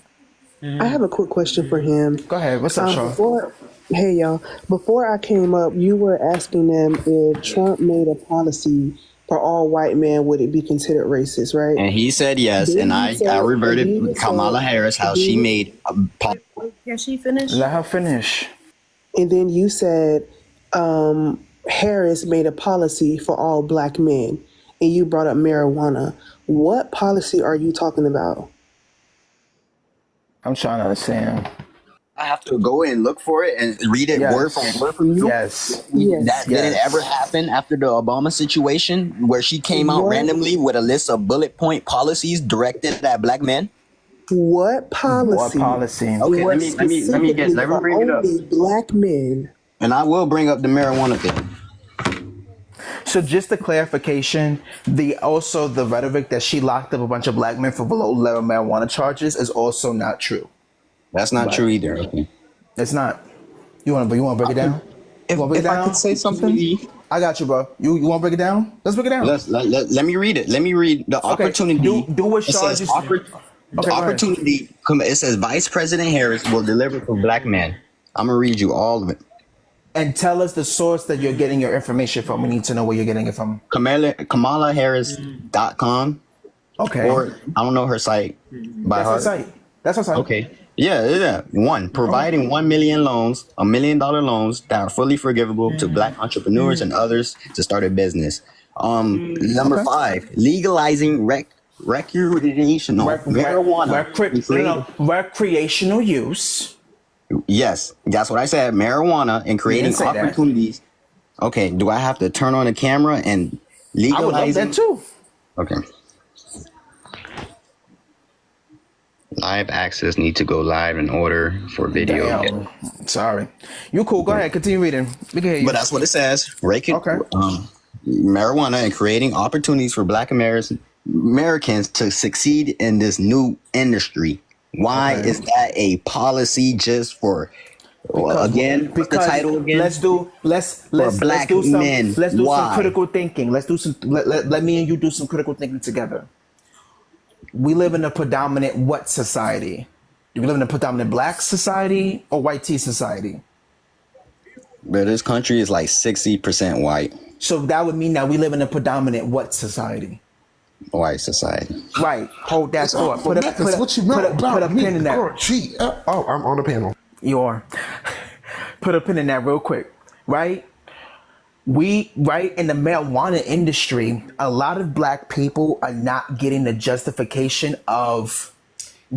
I have a quick question for him. Go ahead. What's up, Sean? Hey, y'all. Before I came up, you were asking them if Trump made a policy for all white men, would it be considered racist, right? And he said yes, and I reverted with Kamala Harris, how she made a policy. Can she finish? Let her finish. And then you said Harris made a policy for all black men, and you brought up marijuana. What policy are you talking about? I'm trying to understand. I have to go and look for it and read it word for word from you. Yes. Did it ever happen after the Obama situation where she came out randomly with a list of bullet point policies directed at black men? What policy? What policy? Okay, let me guess. Let me bring it up. Only black men. And I will bring up the marijuana thing. So just a clarification, the rhetoric that she locked up a bunch of black men for below level marijuana charges is also not true. That's not true either. Okay. It's not. You want to break it down? If I could say something, I got you, bro. You want to break it down? Let's break it down. Let me read it. Let me read the opportunity. Do what Shaw just the opportunity. It says Vice President Harris will deliver for black men. I'm gonna read you all of it. And tell us the source that you're getting your information from. We need to know where you're getting it from. KamalaHarris.com. Okay. Or I don't know her site by heart. That's her site. Okay. Yeah. One, providing 1 million loans, $1 million loans that are fully forgivable to black entrepreneurs and others to start a business. Number 5, legalizing recreational marijuana. Recreational use. Yes, that's what I said. Marijuana and creating opportunities. Okay, do I have to turn on the camera and legalize I would love that too. Okay. Live access need to go live in order for video. Damn. Sorry. You cool. Go ahead. Continue reading. We can hear you. But that's what it says. Okay. marijuana and creating opportunities for Black Americans to succeed in this new industry. Why is that a policy just for? Again, what's the title again? Let's do black some men. some critical thinking. Let's do some. Let me and you do some critical thinking together. We live in a predominant what society? Do we live in a predominant Black society or white tea society? But this country is like 60% white. So that would mean that we live in a predominant what society? White society. Right. Hold that thought. Put a pin in that. Oh, I'm on the panel. You are. Put a pin in that real quick. Right? Right in the marijuana industry, a lot of Black people are not getting the justification of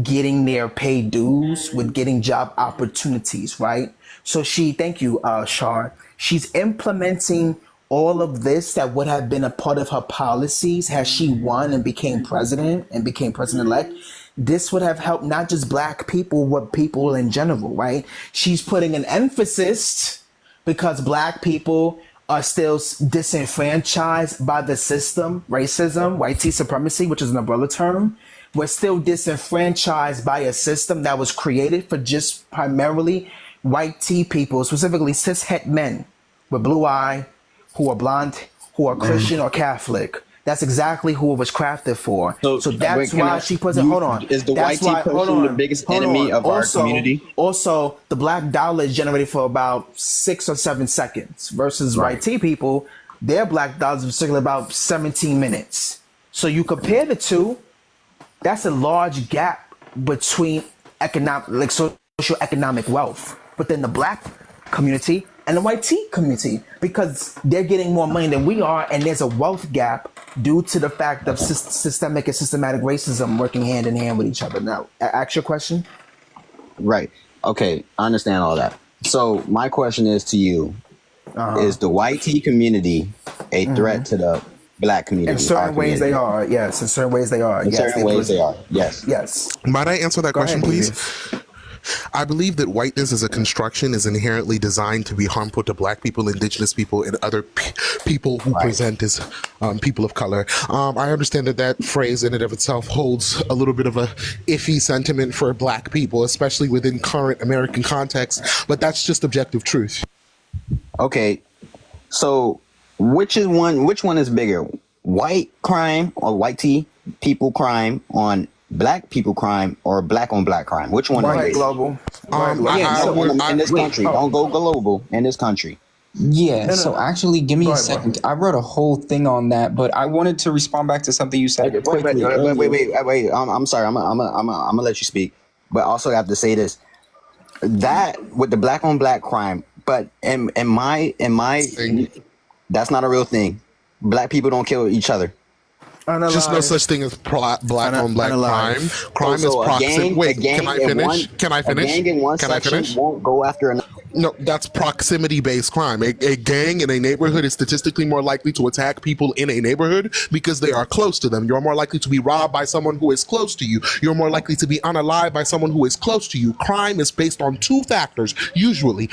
getting their paid dues with getting job opportunities, right? So thank you, Shar. She's implementing all of this that would have been a part of her policies had she won and became president-elect. This would have helped not just Black people, but people in general, right? She's putting an emphasis because Black people are still disenfranchised by the system, racism, white supremacy, which is an umbrella term. We're still disenfranchised by a system that was created for just primarily white tea people, specifically cishet men with blue eye, who are blonde, who are Christian or Catholic. That's exactly who it was crafted for. So that's why she puts it. Hold on. Is the white tea person the biggest enemy of our community? Also, the Black dollar is generated for about 6 or 7 seconds versus white tea people. Their Black dollars are circulating about 17 minutes. So you compare the two. That's a large gap between socioeconomic wealth within the Black community and the white tea community because they're getting more money than we are, and there's a wealth gap due to the fact of systemic and systematic racism working hand in hand with each other. Now, ask your question. Right. Okay, I understand all that. So my question is to you: is the white tea community a threat to the Black community? In certain ways they are, yes. In certain ways they are. In certain ways they are, yes. Yes. Might I answer that question, please? David. I believe that whiteness as a construction is inherently designed to be harmful to Black people, indigenous people, and other people who present as people of color. I understand that phrase in and of itself holds a little bit of a iffy sentiment for Black people, especially within current American context, but that's just objective truth. Okay, so which one is bigger, white crime or white tea people crime on Black people crime or Black on Black crime? Which one is global? In this country. Don't go global. In this country. Yeah, so actually, give me a second. I wrote a whole thing on that, but I wanted to respond back to something you said quickly. Wait. I'm sorry. I'm gonna let you speak, but also I have to say this: that with the Black on Black crime, but in my, that's not a real thing. Black people don't kill each other. Just no such thing as black on black crime. Crime is proximity. Wait, can I finish? Can I finish? A gang in one section won't go after another. No, that's proximity-based crime. A gang in a neighborhood is statistically more likely to attack people in a neighborhood because they are close to them. You're more likely to be robbed by someone who is close to you. You're more likely to be unalived by someone who is close to you. Crime is based on 2 factors, usually.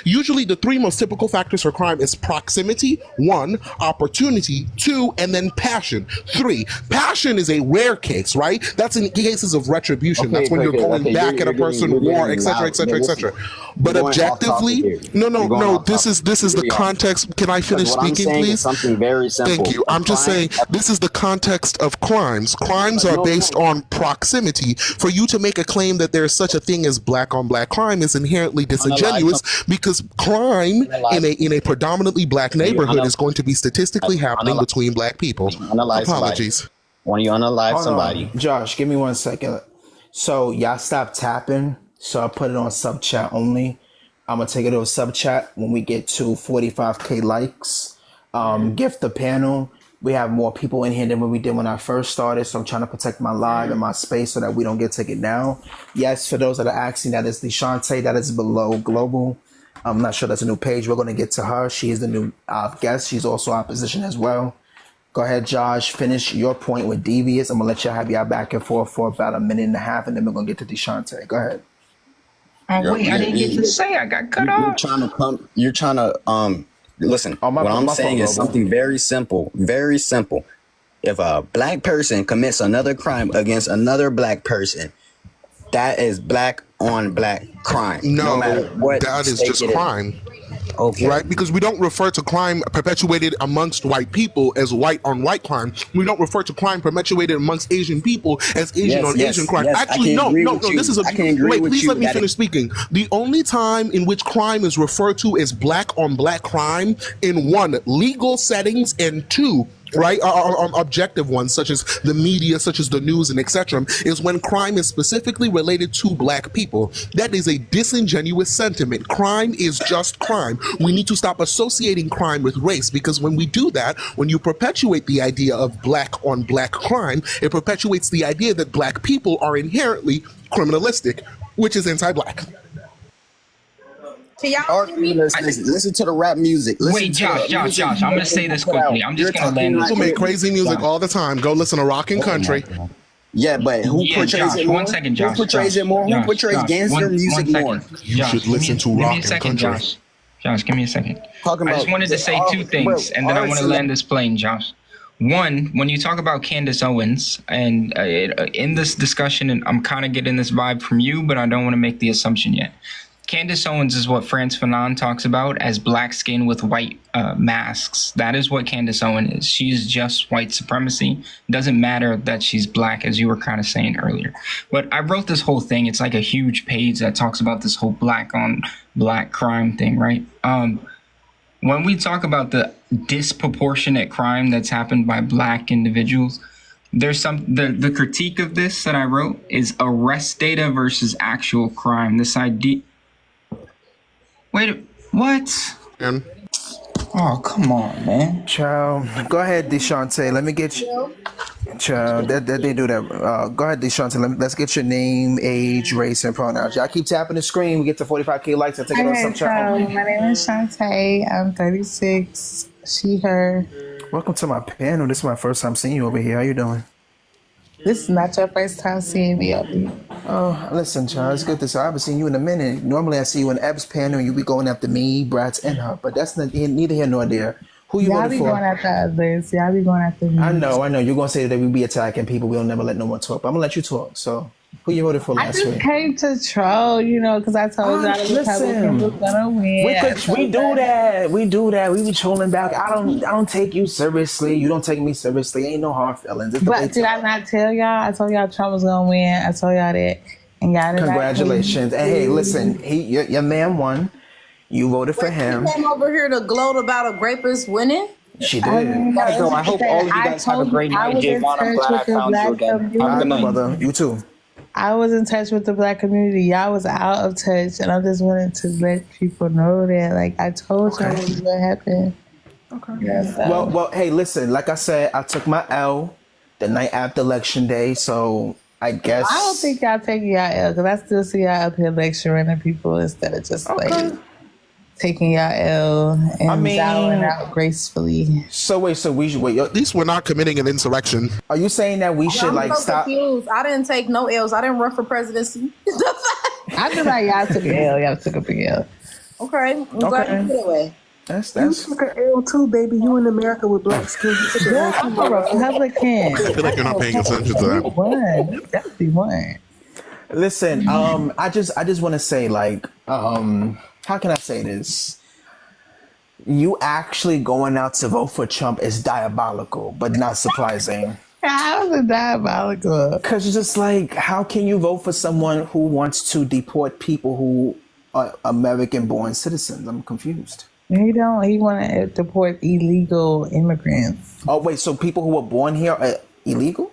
Usually the 3 most typical factors for crime is proximity, 1, opportunity, 2, and then passion, 3. Passion is a rare case, right? That's in cases of retribution. That's when you're going back at a person, war, etc., etc. But objectively, no. This is the context. Can I finish speaking, please? Something very simple. Thank you. I'm just saying this is the context of crimes. Crimes are based on proximity. For you to make a claim that there is such a thing as black on black crime is inherently disingenuous because crime in a predominantly black neighborhood is going to be statistically happening between black people. Apologies. When you unalive somebody, Josh, give me 1 second. So y'all stop tapping. So I put it on sub chat only. I'm gonna take it over sub chat when we get to 45K likes. Gift the panel. We have more people in here than when we did when I first started. So I'm trying to protect my live and my space so that we don't get taken down. Yes, for those that are asking, that is Deshante. That is below global. I'm not sure that's a new page. We're gonna get to her. She is the new guest. She's also opposition as well. Go ahead, Josh. Finish your point with Devious. I'm gonna let y'all have y'all back and forth for about a minute and a half, and then we're gonna get to Deshante. Go ahead. Oh wait, I didn't get to say. I got cut off. You're trying to listen. Oh, What I'm saying fault, is Robo. something very simple. Very simple. If a black person commits another crime against another black person, that is black on black crime. No matter No, what that is state just it is. crime. Okay. Right? Because we don't refer to crime perpetuated amongst white people as white on white crime. We don't refer to crime perpetuated amongst Asian people as Asian on Asian crime. Yes, Actually, no. This is a I can agree wait. with Please you let me that finish speaking. The only time in which crime is referred to as black on black crime in one, legal settings, and two, right, objective ones such as the media, such as the news, and etc., is when crime is specifically related to black people. That is a disingenuous sentiment. Crime is just crime. We need to stop associating crime with race, because when we do that, when you perpetuate the idea of black on black crime, it perpetuates the idea that black people are inherently criminalistic, which is anti-black. Can y'all hear me? Listen to the rap music. Wait, Josh, I'm gonna say this quickly. I'm just gonna land this People make quickly. crazy music all the time. Go listen to Rock and Country. Yeah, but who Yeah, portrays Josh, it more? 1 second, Josh. Who portrays it more? Who portrays gangster music more? You should listen to Give me Rock a and second, Country. Josh. Josh, give me a second. Talking I about just wanted to say two things, and then I want to land this plane, Josh. One, when you talk about Candace Owens, and in this discussion, and I'm kind of getting this vibe from you, but I don't want to make the assumption yet. Candace Owens is what Frantz Fanon talks about as black skin with white masks. That is what Candace Owens is. She's just white supremacy. It doesn't matter that she's black, as you were kind of saying earlier. But I wrote this whole thing. It's like a huge page that talks about this whole black on black crime thing, right? When we talk about the disproportionate crime that's happened by black individuals, there's the critique of this that I wrote is arrest data versus actual crime. This idea. Wait, what? And Oh, come on, man. Child, go ahead, Deshante. Let me get you. Child, they do that. Go ahead, Deshante. Let's get your name, age, race, and pronouns. Y'all keep tapping the screen. We get to 45K likes. I'll take it on some child. My name is Shantae. I'm 36. She, her. Welcome to my panel. This is my first time seeing you over here. How you doing? This is not your first time seeing me up here. Oh, listen, child. It's good to see. I haven't seen you in a minute. Normally, I see you in Eb's panel, and you be going after me, Bratz, and her. But that's neither here nor there. Who you Y'all voted be for? going after others. Y'all be going after me. I know. You're gonna say that we be attacking people. We'll never let no one talk. But I'm gonna let you talk. So, who you voted for I last just week? came to troll, because I told y'all the Republicans was gonna win. We do that. We be trolling back. I don't take you seriously. You don't take me seriously. Ain't no hard feelings. It's But did I not tell y'all? I told y'all Trump was gonna win. I told y'all that, and y'all didn't. Congratulations. And hey, listen, your man won. You voted for him. Came over here to gloat about a rapist winning. She did. So I hope all of you guys have a great night. Javon, I'm glad I found you again. Have a good night. Brother, you too. I was in touch with the black community. Y'all was out of touch, and I just wanted to let people know that, I told y'all what was gonna happen. Okay. Yeah, so. Well, hey, listen. Like I said, I took my L the night after election day, so I guess I don't think y'all taking y'all L, because I still see y'all up here lecturing the people instead of just taking y'all L and bowing out gracefully. So we should wait. at least we're not committing an insurrection. Are you saying that we should I'm so stop? confused. I didn't take no L's. I didn't run for presidency. I feel like y'all took an L. Y'all took a big L. Okay. I'm glad you feel that way. That's You took an L too, baby. You in America with black skin. You took an L I'm a Republican. I feel like you're not paying attention to that. One. Definitely one. Listen, I just want to say, how can I say this? You actually going out to vote for Trump is diabolical, but not surprising. How is it diabolical? Because it's just how can you vote for someone who wants to deport people who are American-born citizens? I'm confused. He don't. He want to deport illegal immigrants. Oh, wait, so people who were born here are illegal?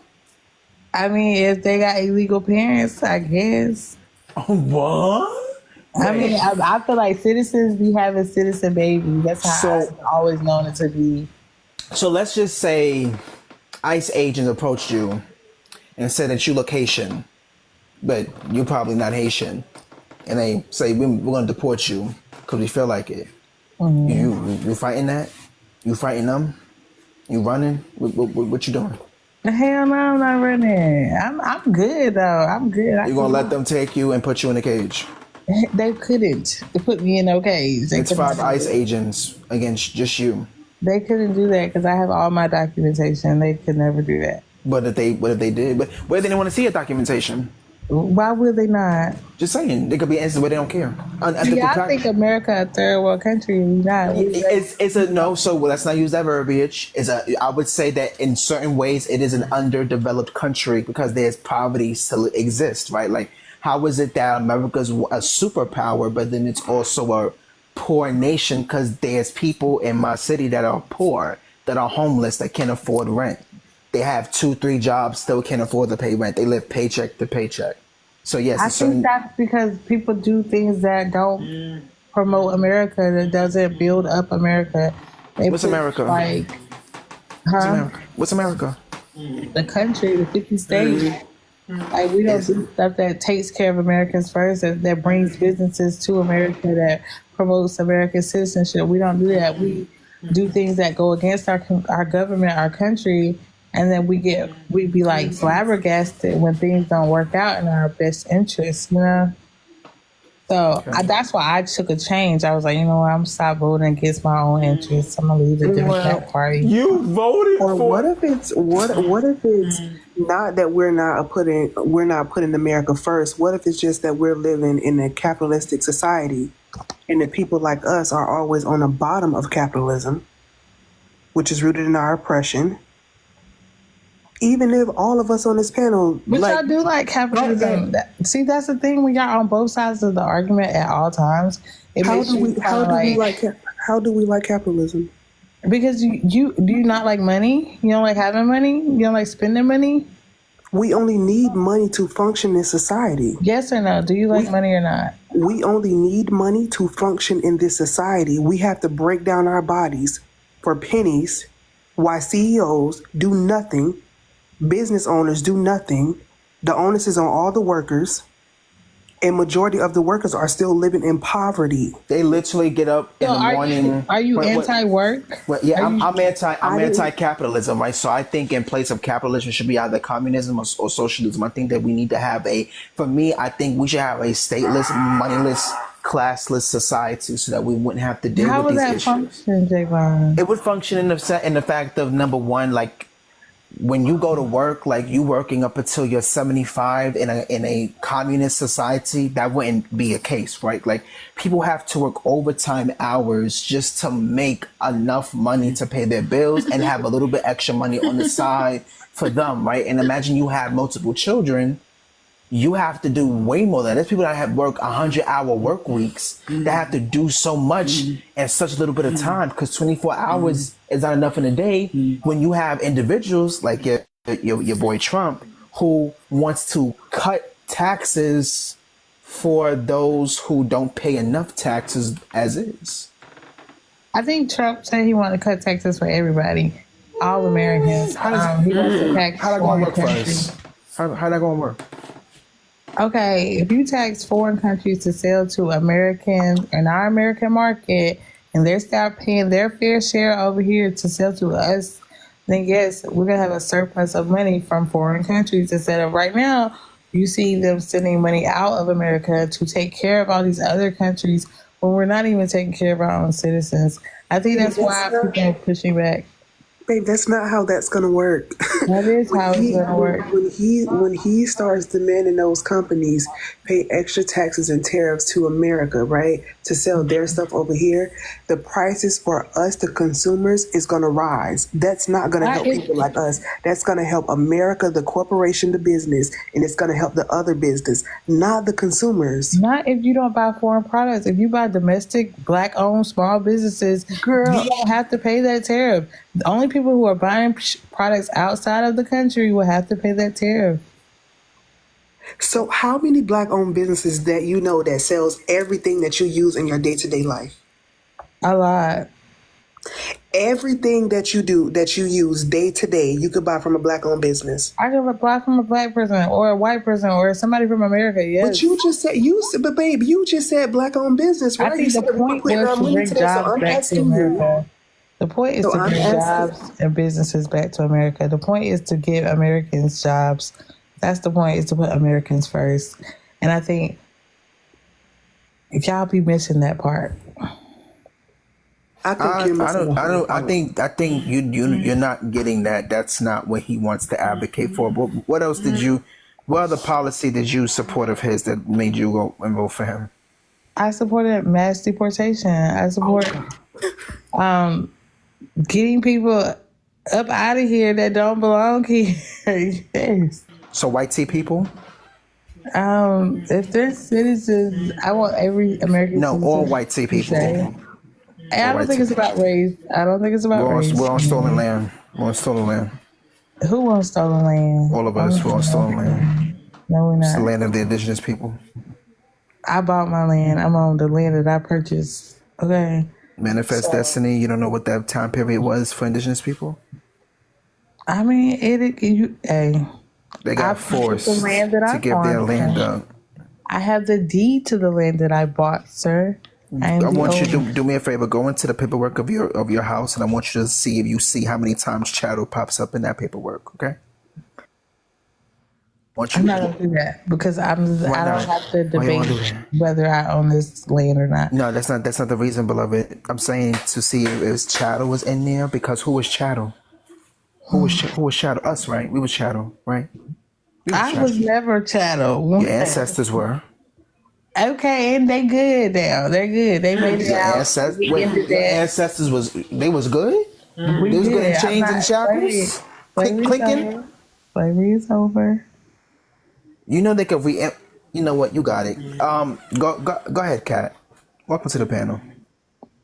I mean, if they got illegal parents, I guess. Oh, what? I mean, I feel like citizens be having citizen babies. That's how I've always known it to be. So let's just say ICE agents approached you and said that you look Haitian, but you're probably not Haitian. And they say, we're going to deport you because we feel like it. Mm-hmm. You fighting that? You fighting them? You running? What you doing? Hell no, I'm not running. I'm good, though. I'm good. You're going to let them take you and put you in a cage? They couldn't put me in no cage. It's 5 ICE agents against just you. They couldn't do that because I have all my documentation. They could never do that. What if they did? But where they didn't want to see your documentation? Why would they not? Just saying, there could be instances where they don't care. I think America a third world country. Not. It's a no. So let's not use that verbiage. I would say that in certain ways it is an underdeveloped country because there's poverty still exists, right? Like, how is it that America's a superpower, but then it's also a poor nation because there's people in my city that are poor, that are homeless, that can't afford rent. They have 2-3 jobs, still can't afford to pay rent. They live paycheck to paycheck. So yes, I think that's because people do things that don't promote America, that doesn't build up America. What's America? Like, What's America? The country, the 50 states. Like, we don't do stuff that takes care of Americans first, that brings businesses to America, that promotes American citizenship. We don't do that. We do things that go against our government, our country. And then we be like flabbergasted when things don't work out in our best interest, you know? So that's why I took a change. I was like, you know what, I'm gonna stop voting against my own interests. I'm gonna leave the Democratic Party. You voted or for what if it's not that we're not putting America first? What if it's just that we're living in a capitalistic society and the people like us are always on the bottom of capitalism, which is rooted in our oppression? Even if all of us on this panel, but y'all do like capitalism. See, that's the thing. We got on both sides of the argument at all times. How do we like capitalism? Because you do you not like money? You don't like having money? You don't like spending money? We only need money to function in society. Yes or no? Do you like money or not? We only need money to function in this society. We have to break down our bodies for pennies. Why CEOs do nothing. Business owners do nothing. The onus is on all the workers, and majority of the workers are still living in poverty. They literally get up in the morning. Are you anti-work? I'm anti-capitalism, right? So I think in place of capitalism should be either communism or socialism. I think that we need to have I think we should have a stateless, moneyless, classless society so that we wouldn't have to deal with these issues. How would that function, Javon? It would function in the fact of, number one, like, when you go to work, like you working up until you're 75 in a communist society, that wouldn't be a case, right? Like, people have to work overtime hours just to make enough money to pay their bills and have a little bit extra money on the side for them, right? And imagine you have multiple children. You have to do way more than that. There's people that have work 100-hour work weeks that have to do so much in such a little bit of time, because 24 hours is not enough in a day. When you have individuals like your boy Trump, who wants to cut taxes for those who don't pay enough taxes as is. I think Trump said he wanted to cut taxes for everybody, all Americans. He wants to tax how that going to work for us? How that going to work? Okay, if you tax foreign countries to sell to Americans in our American market, and they start paying their fair share over here to sell to us, then yes, we're going to have a surplus of money from foreign countries. Instead of right now, you see them sending money out of America to take care of all these other countries when we're not even taking care of our own citizens. I think that's why people are pushing back. Babe, that's not how that's gonna work. That is how it's gonna work. When he starts demanding those companies pay extra taxes and tariffs to America, right, to sell their stuff over here, the prices for us, the consumers, is gonna rise. That's not gonna help people like us. That's gonna help America, the corporation, the business, and it's gonna help the other business, not the consumers. Not if you don't buy foreign products. If you buy domestic, black-owned small businesses, girl, you don't have to pay that tariff. The only people who are buying products outside of the country will have to pay that tariff. So how many black-owned businesses that you know that sells everything that you use in your day-to-day life? A lot. Everything that you do, that you use day to day, you could buy from a black-owned business. I could buy from a black person or a white person or somebody from America. Yes, but babe, you just said black-owned business, right? I think the point was to bring jobs back to America. The point is to bring jobs and businesses back to America. The point is to give Americans jobs. That's the point, is to put Americans first. And I think Y'all be missing that part. I think you're missing the whole I point. think you're not getting that. That's not what he wants to advocate for. But what else did you? What other policy did you support of his that made you go and vote for him? I supported mass deportation. I support getting people up out of here that don't belong here. Yes. So white tea people? If they're citizens, I want every American. No, citizen all white tea people. say. I don't think it's about race. I don't think it's about race. We're on stolen land. We're on stolen land. Who wants stolen land? All of us. We're on stolen land. No, we're It's the not. land of the indigenous people. I bought my land. I'm on the land that I purchased. Okay. Manifest destiny. You don't know what that time period was for indigenous people? I mean, hey, They I got purchased forced the land that I to give their farmed. land up. I have the deed to the land that I bought, sir. I want you to do me a favor. Go into the paperwork of your house, and I want you to see if you see how many times chattel pops up in that paperwork. Okay. I'm not gonna do that because I don't have to Why you wanna do debate that? whether I own this land or not. No, that's not the reason, beloved. I'm saying to see if chattel was in there because who was chattel? Who was chattel? Us, right? We was chattel, right? I was never chattel. Your ancestors were. Okay, and they good now. They're good. They made it Your out. ancestors, We ended your that. ancestors was good. They was good in I'm chains not- and shackles, clinking. Slavery is over. You know they could You know what? You got it. Go ahead, Kat. Welcome to the panel.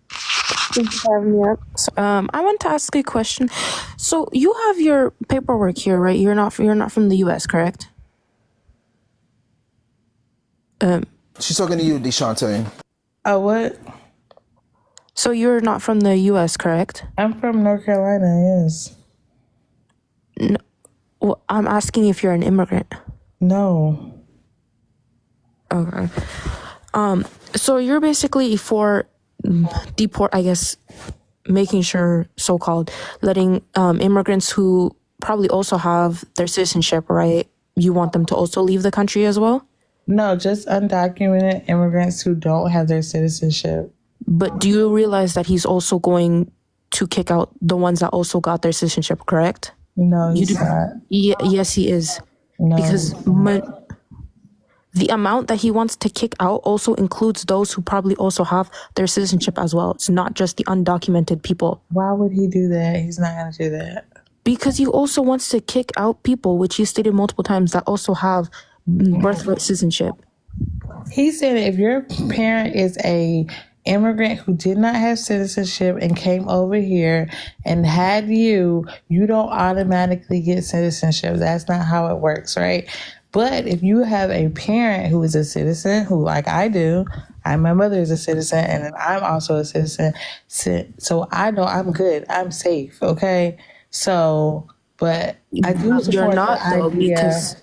Thanks for having me up. So, I want to ask a question. So you have your paperwork here, right? You're not from the U.S., correct? She's talking to you, Deshante. Oh, what? So you're not from the U.S., correct? I'm from North Carolina. Yes. No, well, I'm asking if you're an immigrant. No. Okay. So you're basically for making sure, so-called, letting immigrants who probably also have their citizenship, right? You want them to also leave the country as well? No, just undocumented immigrants who don't have their citizenship. But do you realize that he's also going to kick out the ones that also got their citizenship, correct? No, he's not. Yes, he is. No. Because the amount that he wants to kick out also includes those who probably also have their citizenship as well. It's not just the undocumented people. Why would he do that? He's not going to do that. Because he also wants to kick out people, which he stated multiple times, that also have birthright citizenship. He said if your parent is a immigrant who did not have citizenship and came over here and had you don't automatically get citizenship. That's not how it works, right? But if you have a parent who is a citizen, who like I do, my mother is a citizen and I'm also a citizen, so I know I'm good. I'm safe, okay? So, but I do support You're not, the though, idea. because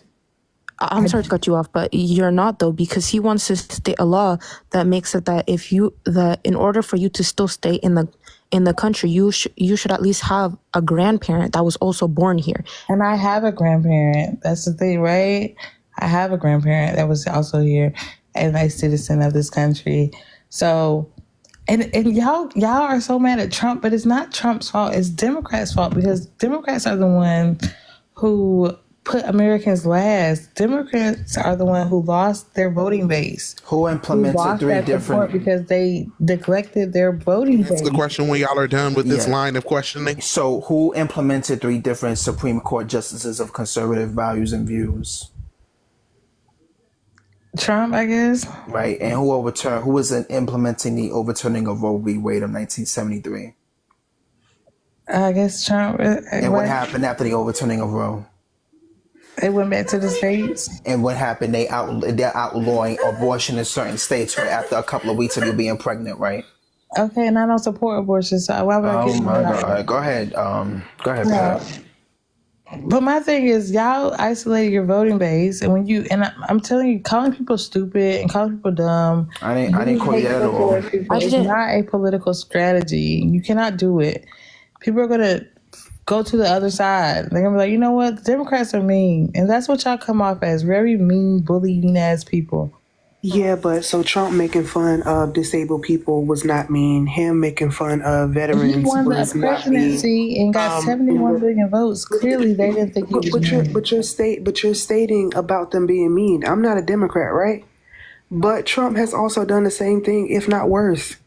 I'm sorry to cut you off, but you're not, though, because he wants to state a law that makes it that in order for you to still stay in the country, you should at least have a grandparent that was also born here. And I have a grandparent. That's the thing, right? I have a grandparent that was also here and a citizen of this country. So, and y'all are so mad at Trump, but it's not Trump's fault. It's Democrats' fault because Democrats are the one who put Americans last. Democrats are the one who lost their voting base. Who implemented three different? Because they neglected their voting base. That's the question when y'all are done with this Yeah. line of questioning. So who implemented 3 different Supreme Court justices of conservative values and views? Trump, I guess. Right, and who was implementing the overturning of Roe v. Wade in 1973? I guess Trump. And what happened after the overturning of Roe? They went back to the States. And what happened? They're outlawing abortion in certain states right after a couple of weeks of you being pregnant, right? Okay, and I don't support abortion, so why would I Oh get my that? God! Go ahead, Pat. But my thing is, y'all isolated your voting base, and I'm telling you, calling people stupid and calling people dumb. I didn't call you that at all. It's not a political strategy. You cannot do it. People are gonna go to the other side. They're gonna be like, you know what? The Democrats are mean, and that's what y'all come off as, very mean, bullying ass people. Yeah, but so Trump making fun of disabled people was not mean. Him making fun of He veterans won the was not mean. presidency and got 71 billion votes. Clearly, they didn't think he was mean. But you're stating about them being mean. I'm not a Democrat, right? But Trump has also done the same thing, if not worse.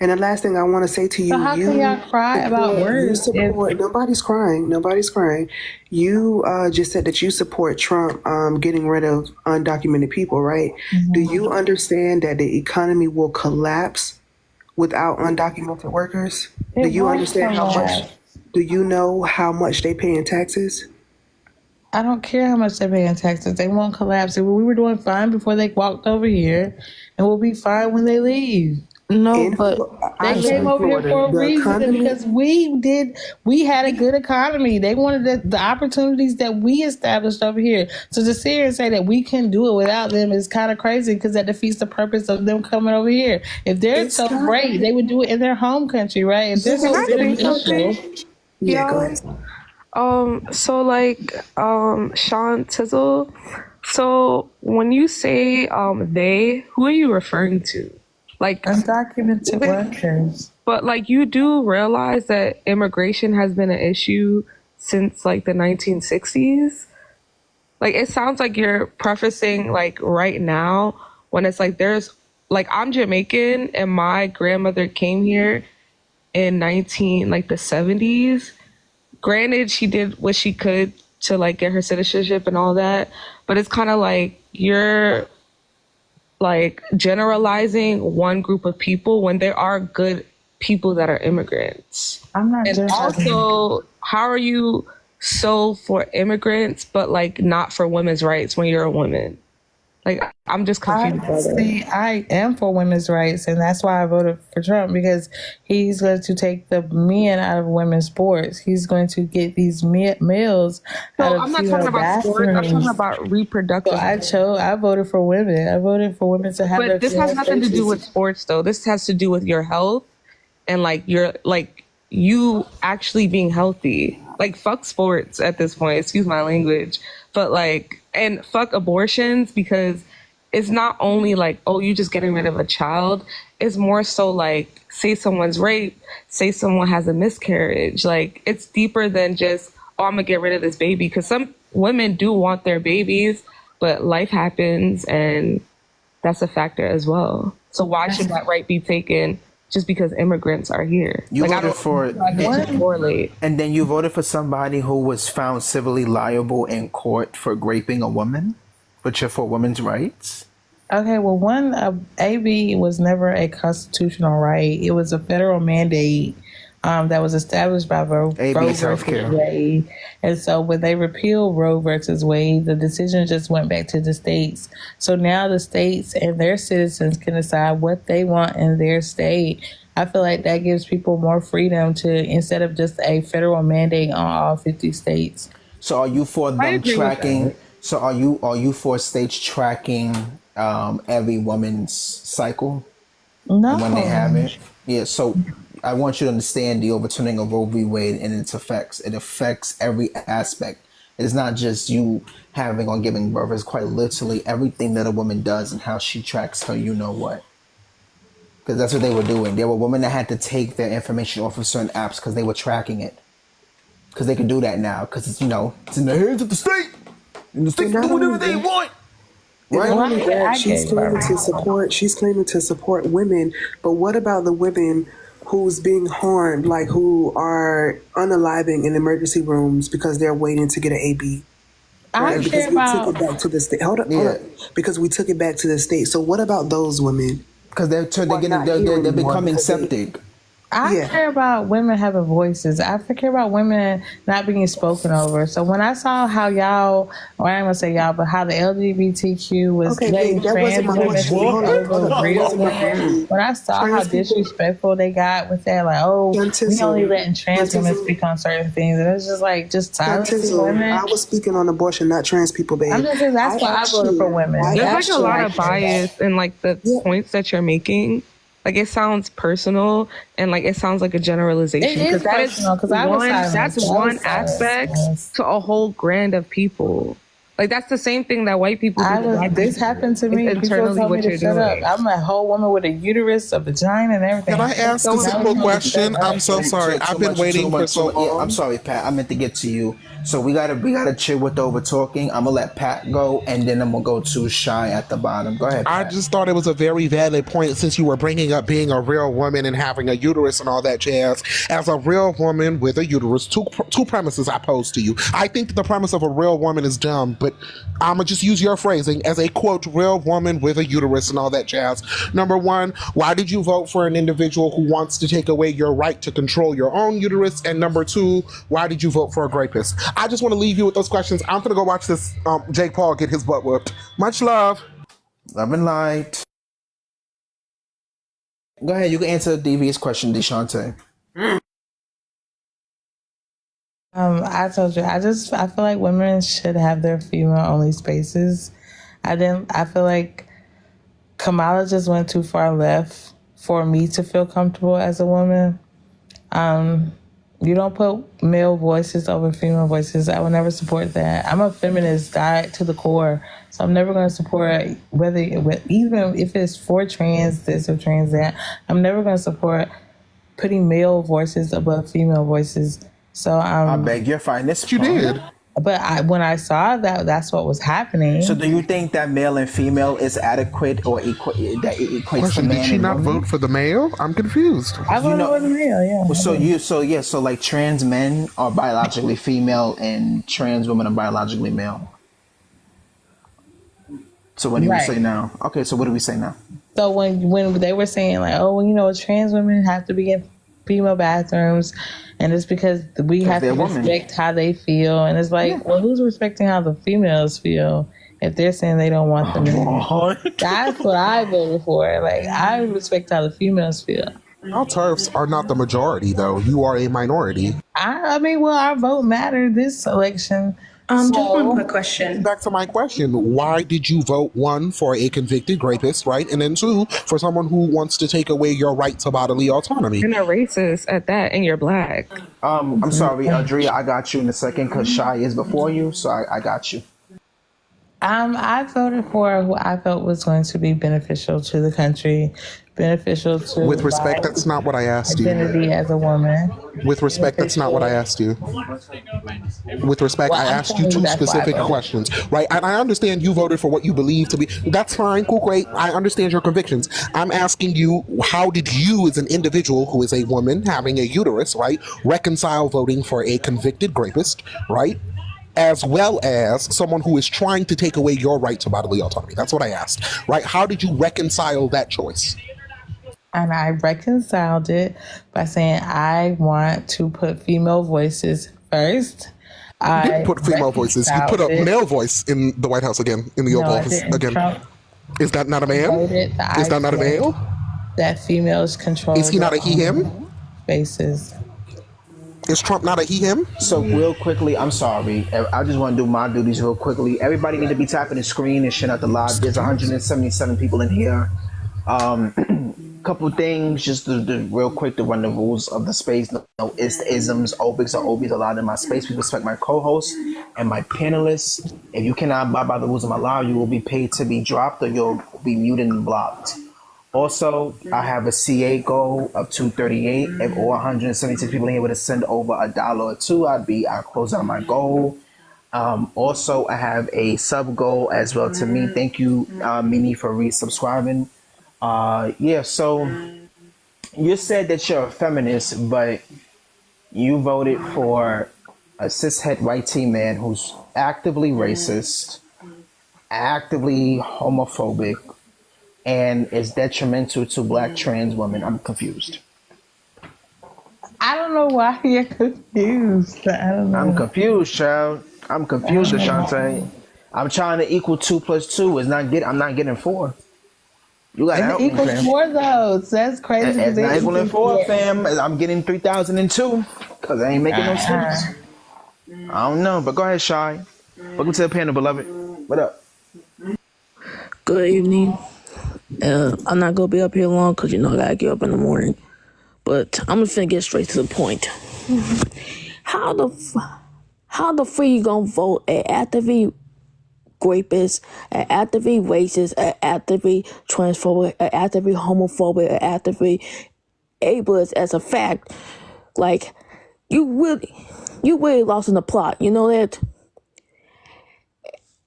And the last thing I want to say to you, So how can y'all cry about words? Nobody's crying. Nobody's crying. You just said that you support Trump getting rid of undocumented people, right? Mm-hmm. Do you understand that the economy will collapse without undocumented workers? Do you understand how much? Do you know how much they pay in taxes? I don't care how much they pay in taxes. They won't collapse. We were doing fine before they walked over here, and we'll be fine when they leave. No, but they came over here for a reason because we had a good economy. They wanted the opportunities that we established over here. So to sit here and say that we can do it without them is kind of crazy because that defeats the purpose of them coming over here. If they're so great, they would do it in their home country, right? If they're so beneficial. Yeah, go ahead. So like, Sean Tizzle. So when you say they, who are you referring to? Like undocumented workers. But like, you do realize that immigration has been an issue since like the 1960s. Like, it sounds like you're prefacing like right now when it's like there's like, I'm Jamaican and my grandmother came here in the 70s. Granted, she did what she could to like get her citizenship and all that, but it's kind of like you're like generalizing one group of people when there are good people that are immigrants. I'm not. And also, how are you so for immigrants but like not for women's rights when you're a woman? Like, I'm just confused. I am for women's rights, and that's why I voted for Trump, because he's going to take the men out of women's sports. He's going to get these males out of I'm not talking about sports. I'm talking about reproductive. So I voted for women. I voted for women to have. But this has nothing to do with sports, though. This has to do with your health and like you actually being healthy. Like, fuck sports at this point. Excuse my language, but like. And fuck abortions, because it's not only like, oh, you just getting rid of a child. It's more so like, say someone's raped, say someone has a miscarriage. Like, it's deeper than just, oh, I'm gonna get rid of this baby. Because some women do want their babies, but life happens and that's a factor as well. So why should that right be taken just because immigrants are here? You like, voted for it, and then you voted for somebody who was found civilly liable in court for raping a woman, but you're for women's rights? Okay, well, AB was never a constitutional right. It was a federal mandate that was established by Roe versus Wade. And so when they repealed Roe versus Wade, the decision just went back to the states. So now the states and their citizens can decide what they want in their state. I feel like that gives people more freedom to, instead of just a federal mandate on all 50 states. So are you for them tracking? So are you for states tracking every woman's cycle? No. When they have it? Yeah, so I want you to understand the overturning of Roe v. Wade and its effects. It affects every aspect. It is not just you having or giving birth. It's quite literally everything that a woman does and how she tracks her you know what. Because that's what they were doing. There were women that had to take their information off of certain apps because they were tracking it. Because they can do that now. Because it's, it's in the hands of the state. And the state can do whatever they want. Right? She's claiming to support women, but what about the women who's being harmed, like who are unaliving in emergency rooms because they're waiting to get an AB? Right? Because we took it back to the state. Hold on. Because we took it back to the state. So what about those women? Because they're becoming septic. I care about women having voices. I care about women not being spoken over. So when I saw how y'all, or I ain't gonna say y'all, but how the LGBTQ was letting trans women speak over real women, when I saw how disrespectful they got with that, like, oh, we only letting trans women speak on certain things, and it's just like, just silencing women. I was speaking on abortion, not trans people, baby. I'm just saying that's why I voted for women. There's like a lot of bias in like the points that you're making. Like, it sounds personal and like it sounds like a generalization. It is personal because that's one aspect to a whole grand of people. Like that's the same thing that white people do. This happened to me. It's People internally told me what to you're shut doing. up. I'm a whole woman with a uterus, a vagina, and everything. Can I ask a simple question? I'm so sorry. I've been waiting for so long. Yeah, I'm sorry, Pat. I meant to get to you. So we gotta chill with the over talking. I'm gonna let Pat go, and then I'm gonna go to Shy at the bottom. Go ahead, I Pat. just thought it was a very valid point since you were bringing up being a real woman and having a uterus and all that jazz. As a real woman with a uterus, two premises I pose to you. I think the premise of a real woman is dumb, but I'm gonna just use your phrasing as a quote, real woman with a uterus and all that jazz. Number one, why did you vote for an individual who wants to take away your right to control your own uterus? And number two, why did you vote for a rapist? I just want to leave you with those questions. I'm gonna go watch this Jake Paul get his butt whooped. Much love. Love and light. Go ahead. You can answer the devious question, Deshante. I told you, I feel like women should have their female-only spaces. I feel like Kamala just went too far left for me to feel comfortable as a woman. You don't put male voices over female voices. I would never support that. I'm a feminist, died to the core. So I'm never going to support even if it's for trans this or trans that. I'm never going to support putting male voices above female voices. So I beg your finest. You did. But when I saw that, that's what was happening. So do you think that male and female is adequate or that it equates to Question, man did she and not woman? vote for the male? I'm confused. I voted for the male, yeah. So like trans men are biologically female and trans women are biologically male. So what do we say now? Okay, so what do we say now? So when they were saying like, oh, well, you know, trans women have to be in female bathrooms, and it's because we have to respect how they feel, and it's like, well, who's respecting how the females feel if they're saying they don't want them in? That's what I voted for. Like, I respect how the females feel. All TERFs are not the majority, though. You are a minority. I mean, well, our vote mattered this election. Just one quick question. Back to my question. Why did you vote, one, for a convicted rapist, right? And then two, for someone who wants to take away your right to bodily autonomy? You're not racist at that, and you're black. I'm sorry, Adria, I got you in a second because Shy is before you, so I got you. I voted for who I felt was going to be beneficial to the country, beneficial to With respect, that's not what I asked you. Identity as a woman. With respect, that's not what I asked you. With respect, I asked you two specific questions, right? And I understand you voted for what you believe to be. That's fine, cool, great. I understand your convictions. I'm asking you, how did you, as an individual who is a woman having a uterus, right, reconcile voting for a convicted rapist, right, as well as someone who is trying to take away your right to bodily autonomy? That's what I asked, right? How did you reconcile that choice? And I reconciled it by saying I want to put female voices first. You didn't put female voices. You put a male voice in the White House again, in the Oval Office again. Is that not a man? Is that not a male? That females control. Is he not a he, him? Faces. Is Trump not a he, him? So real quickly, I'm sorry. I just want to do my duties real quickly. Everybody need to be tapping the screen and shit out the live. There's 177 people in here. Couple things, just to real quick to run the rules of the space. No isms, obics, or obies allowed in my space. We respect my co-hosts and my panelists. If you cannot abide by the rules of my live, you will be paid to be dropped or you'll be muted and blocked. Also, I have a CA goal of 238. If all 176 people in here were to send over $1 or $2, I'll close out my goal. Also, I have a sub goal as well to me. Thank you, Mimi, for resubscribing. So you said that you're a feminist, but you voted for a cishet white teen man who's actively racist, actively homophobic, and is detrimental to black trans women. I'm confused. I don't know why you're confused. I don't know. I'm confused, child. I'm confused, Ashante. I'm trying to equal 2 + 2. I'm not getting 4. You gotta help me, fam. Equals 4 though. That's crazy. It's not equaling 4, fam. I'm getting 3,002 because I ain't making no sense. I don't know, but go ahead, Shy. Welcome to the panel, beloved. What up? Good evening. I'm not gonna be up here long because I gotta get up in the morning. But I'm just finna get straight to the point. How the fuck you gonna vote after we rapist, an actively racist, an actively transphobic, an actively homophobic, an actively ableist as a fact. Like, you really lost in the plot. You know that?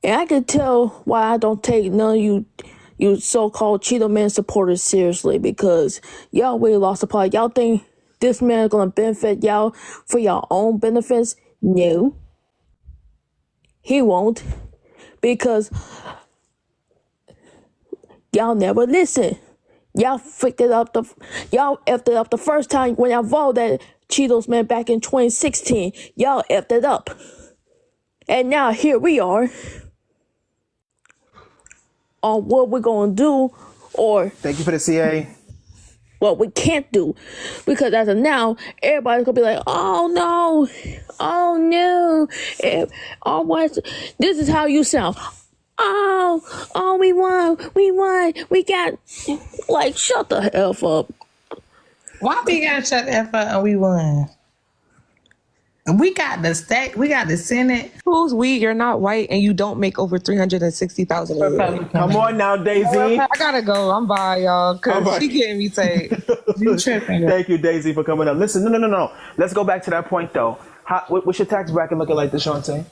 And I can tell why I don't take none of you so-called Cheeto Man supporters seriously, because y'all really lost the plot. Y'all think this man is gonna benefit y'all for your own benefits? No. He won't. Because y'all never listen. Y'all effed it up the first time when y'all voted that Cheetos Man back in 2016. Y'all effed it up. And now here we are on what we're gonna do, or thank you for the CA. What we can't do, because as of now, everybody's gonna be like, "Oh no, this is how you sound." Oh, we won, we got, like, shut the F up. Why we gotta shut the F up and we won? And we got the Senate. Who's we? You're not white and you don't make over $360,000. Come on now, Daisy. I gotta go. I'm by y'all because she getting me tape. You tripping? Thank you, Daisy, for coming up. Listen, no. Let's go back to that point though. What's your tax bracket looking like, Deshante?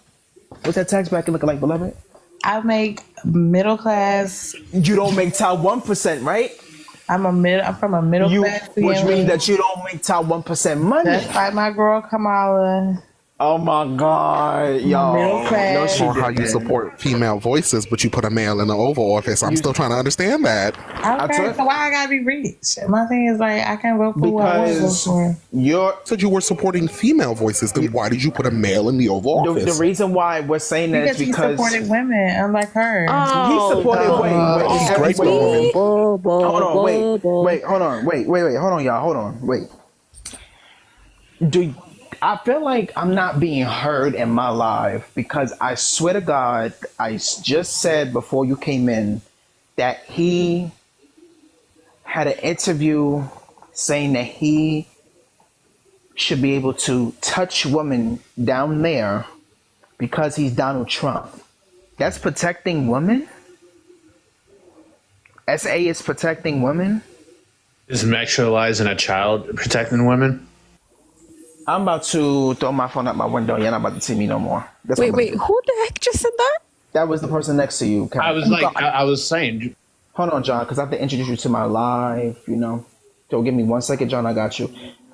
What's that tax bracket looking like, beloved? I make middle class. You don't make top 1%, right? I'm from a middle class family. Which means that you don't make top 1% money. That's like my girl Kamala. Oh my God, y'all. Middle class. Or how you support female voices, but you put a male in the Oval Office. I'm still trying to understand that. Okay, so why I gotta be rich? My thing is, like, I can't vote for who I want to vote for. You said you were supporting female voices. Then why did you put a male in the Oval Office? The reason why we're saying that is because he supported women, unlike her. He supported He's great for women. Hold on, wait, hold on, y'all, wait. I feel like I'm not being heard in my live, because I swear to God, I just said before you came in that he had an interview saying that he should be able to touch women down there because he's Donald Trump. That's protecting women? SA is protecting women? Is sexualizing a child protecting women? I'm about to throw my phone out my window. You're not about to see me no more. Wait, who the heck just said that? That was the person next to you. I was saying. Hold on, John, because I have to introduce you to my live, So give me 1 second, John, I got you.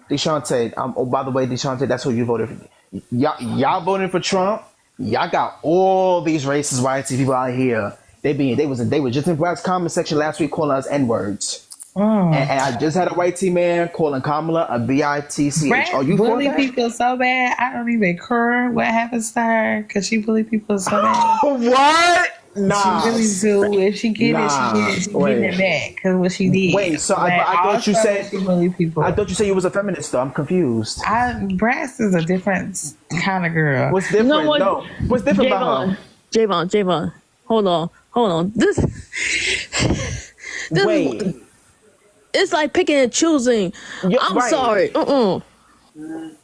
Deshante, oh, by the way, Deshante, that's who you voted for. Y'all voted for Trump. Y'all got all these racist white people out here. They were just in Brad's comment section last week calling us N-words. And I just had a white man calling Kamala a bitch. Are you bully people so bad? I don't even care what happens to her, because she bully people so bad. What? Nah. She really do. If she get it, she get it. She getting it back because what she did. Wait, so I thought you said she bully people. I thought you said you was a feminist though. I'm confused. Brass is a different kind of girl. What's different? You know what? No. What's different about her? Javon. Hold on. This Wait. It's like picking and choosing. I'm sorry.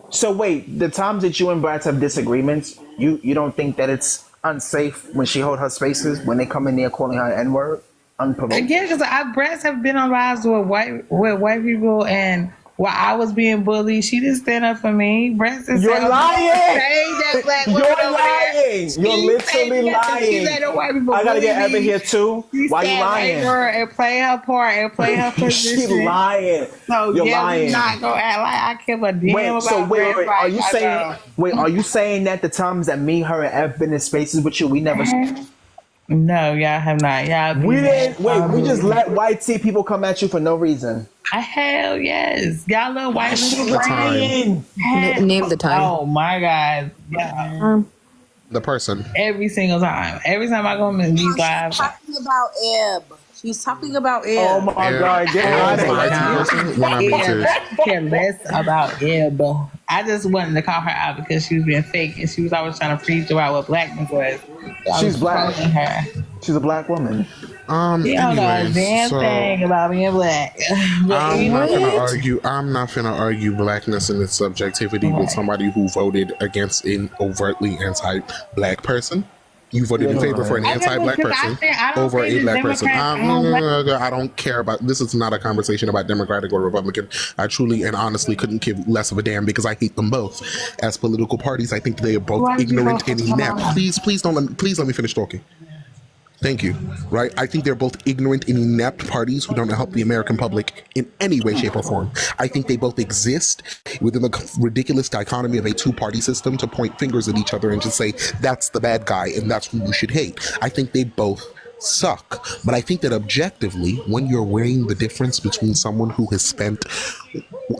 So wait, the times that you and Brad have disagreements, you don't think that it's unsafe when she hold her spaces when they come in there calling her N-word unprovoked? Again, because Brad have been on lives with white people, and while I was being bullied, she didn't stand up for me. Brad said, "You're lying. That black woman You're lying. You're literally lying." She let the white people I gotta get Evan here too. Why you lying? And play her part and play her position. She lying. So You're lying. We're not gonna act like I care a damn about wait, are you saying? Wait, are you saying that the times that me, her, and Ev been in spaces with you, we never? No, y'all have not. Y'all. We didn't. Wait, we just let white people come at you for no reason. Hell yes, y'all love white people. Name the time. Oh my God, yeah. The person. Every single time. Every time I go in these lives. She's talking about Eb. Oh my God, get out of here. I care less about Eb. I just wanted to call her out because she was being fake and she was always trying to preach about what blackness was. She's black. She's a black woman. She don't know a damn thing about being black. I'm not gonna argue blackness and its subjectivity with somebody who voted against an overtly anti-black person. You voted in favor for an I never, anti-black because person I don't over think a the black person. Democrats own black. I don't care about. This is not a conversation about Democratic or Republican. I truly and honestly couldn't give less of a damn because I hate them both as political parties. I think they are both Why did you vote ignorant for and inept. Kamala? Please let me finish talking. Thank you. Right? I think they're both ignorant and inept parties who don't help the American public in any way, shape, or form. I think they both exist within the ridiculous dichotomy of a two-party system to point fingers at each other and just say, that's the bad guy and that's who you should hate. I think they both suck. But I think that objectively, when you're weighing the difference between someone who has spent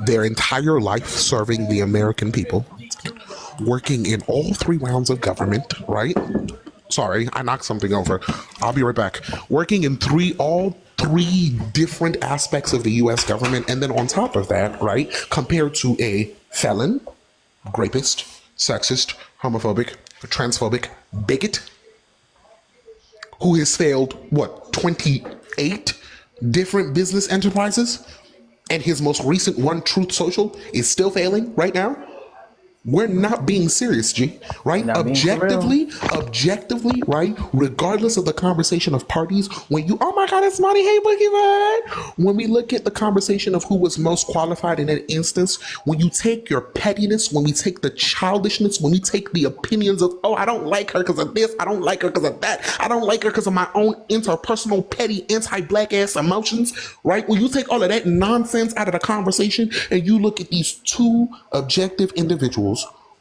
their entire life serving the American people, working in all 3 rounds of government, right? Sorry, I knocked something over. I'll be right back. Working in all three different aspects of the U.S. government, and then on top of that, right, compared to a felon, rapist, sexist, homophobic, transphobic, bigot, who has failed, 28 different business enterprises, and his most recent one, Truth Social, is still failing right now. We're not being serious, G, right? Objectively, right? Regardless of the conversation of parties, when you, oh my God, it's Monty, hey, Boogie Bud. When we look at the conversation of who was most qualified in that instance, when you take your pettiness, when we take the childishness, when we take the opinions of, oh, I don't like her because of this, I don't like her because of that, I don't like her because of my own interpersonal, petty, anti-black ass emotions, right? When you take all of that nonsense out of the conversation and you look at these two objective individuals,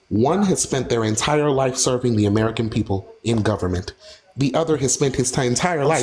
one has spent their entire life serving the American people in government. The other has spent his entire life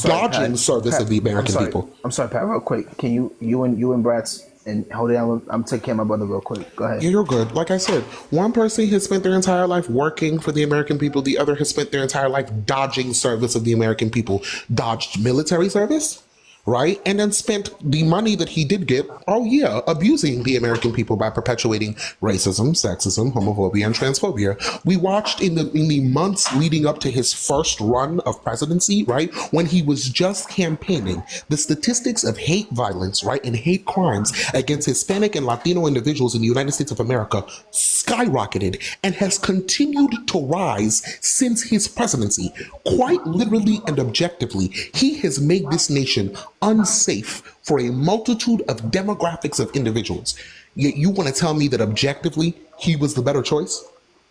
dodging service of the American people. I'm sorry, Pat, real quick. Can you and Bratz and hold it down? I'm taking care of my brother real quick. Go ahead. Yeah, you're good. Like I said, one person has spent their entire life working for the American people. The other has spent their entire life dodging service of the American people. Dodged military service, right? And then spent the money that he did get, abusing the American people by perpetuating racism, sexism, homophobia, and transphobia. We watched in the months leading up to his first run of presidency, right? When he was just campaigning, the statistics of hate violence, right, and hate crimes against Hispanic and Latino individuals in the United States of America skyrocketed and has continued to rise since his presidency. Quite literally and objectively, he has made this nation unsafe for a multitude of demographics of individuals. Yet you want to tell me that objectively he was the better choice?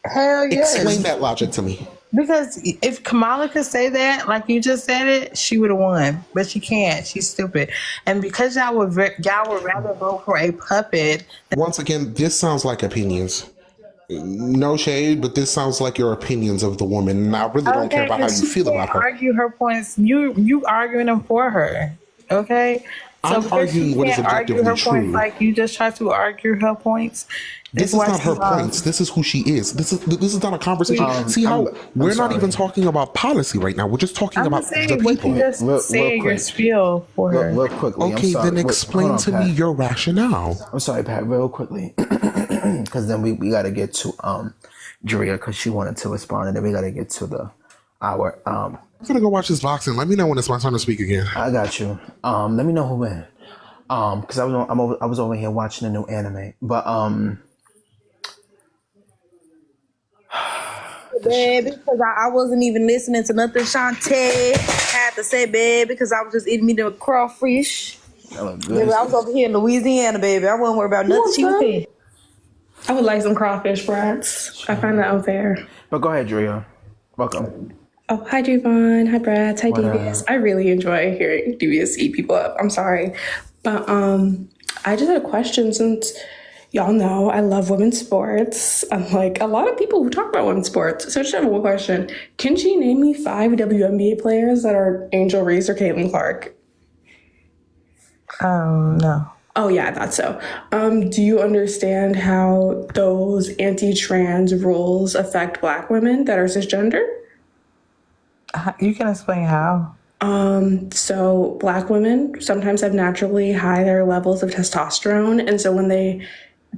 Hell yes. Explain that logic to me. Because if Kamala could say that, like you just said it, she would have won. But she can't. She's stupid. And because y'all would rather vote for a puppet. Once again, this sounds like opinions. No shade, but this sounds like your opinions of the woman. And I really don't care about how you feel about her. Argue her points. You arguing them for her. Okay? So I'm arguing what is objectively her true. points like you just try to argue her points. This is not her points. This is who she is. This is not a conversation. See how we're not even talking about policy right now. We're just talking about the people. You just say your spiel for her. Real quickly. Okay, then explain to me your rationale. I'm sorry, Pat, real quickly. Because then we got to get to Drea because she wanted to respond, and then we got to get to I'm gonna go watch this boxing. Let me know when it's my turn to speak again. I got you. Let me know who win. Because I was over here watching a new anime, but baby, because I wasn't even listening to nothing Shantae had to say, baby, because I was just eating me the crawfish. Baby, I was over here in Louisiana, baby. I wasn't worried about nothing she was saying. I would like some crawfish, Bratz. I find that unfair. But go ahead, Drea. Welcome. Oh, hi, Javon. Hi, Bratz. Hi, Devious. I really enjoy hearing Devious eat people up. I'm sorry. But I just had a question since y'all know I love women's sports. I'm like a lot of people who talk about women's sports. So I just have one question. Can she name me 5 WNBA players that are Angel Reese or Caitlin Clark? No. Oh, yeah, I thought so. Do you understand how those anti-trans rules affect Black women that are cisgender? You can explain how. So Black women sometimes have naturally higher levels of testosterone. And so when they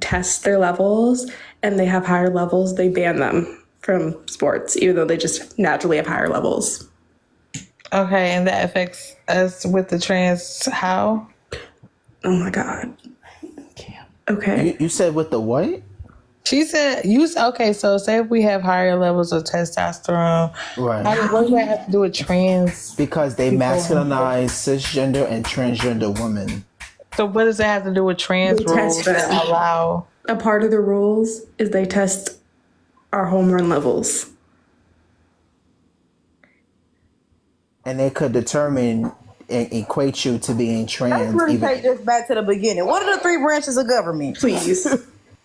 test their levels and they have higher levels, they ban them from sports, even though they just naturally have higher levels. Okay, and that affects us with the trans how? Oh my God. Okay. You said with the what? She said, okay, so say if we have higher levels of testosterone, Right. what does that have to do with trans? Because they masculinize cisgender and transgender women. So what does that have to do with trans They rules test them. that allow? A part of the rules is they test our hormone levels. And they could determine and equate you to being Let's trans. really Even take this back to the beginning. What are the three branches of government? Please.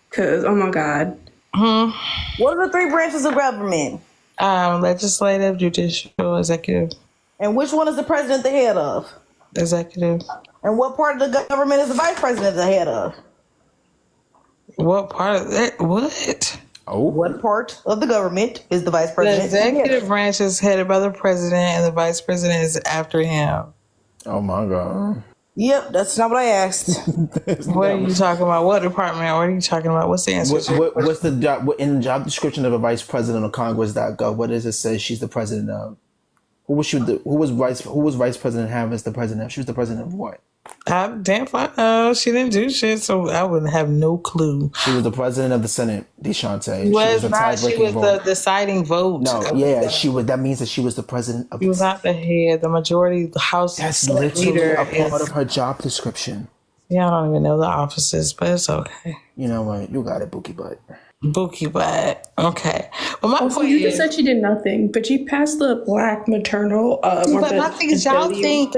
Because, oh my God. What are the three branches of government? Legislative, judicial, executive. And which one is the president the head of? Executive. And what part of the government is the vice president the head of? What part of that? What? What part of the government is the vice The president? the head of? executive branch is headed by the president, and the vice president is after him. Oh my God. Yep, that's not what I asked. What are you talking about? What department? What are you talking about? What's the answer? What's the job in the job description of a vice president of Congress.gov? What does it say she's the president of? Who was vice president have as the president? She was the president of what? Damn fine. She didn't do shit, so I wouldn't have no clue. She was the president of the Senate, DeShante. She was a not. She tie-breaking was the vote. deciding vote. No, yeah, she was. That means that she was the president of. She was not the head. The majority, the House That's literally leader a part is. of her job description. Yeah, I don't even know the offices, but it's okay. You know what? You got it, Bookie Butt. Bookie Butt. Okay. Well, my Also, point you is, just said she did nothing, but she passed the black maternal. but my thing is, y'all think.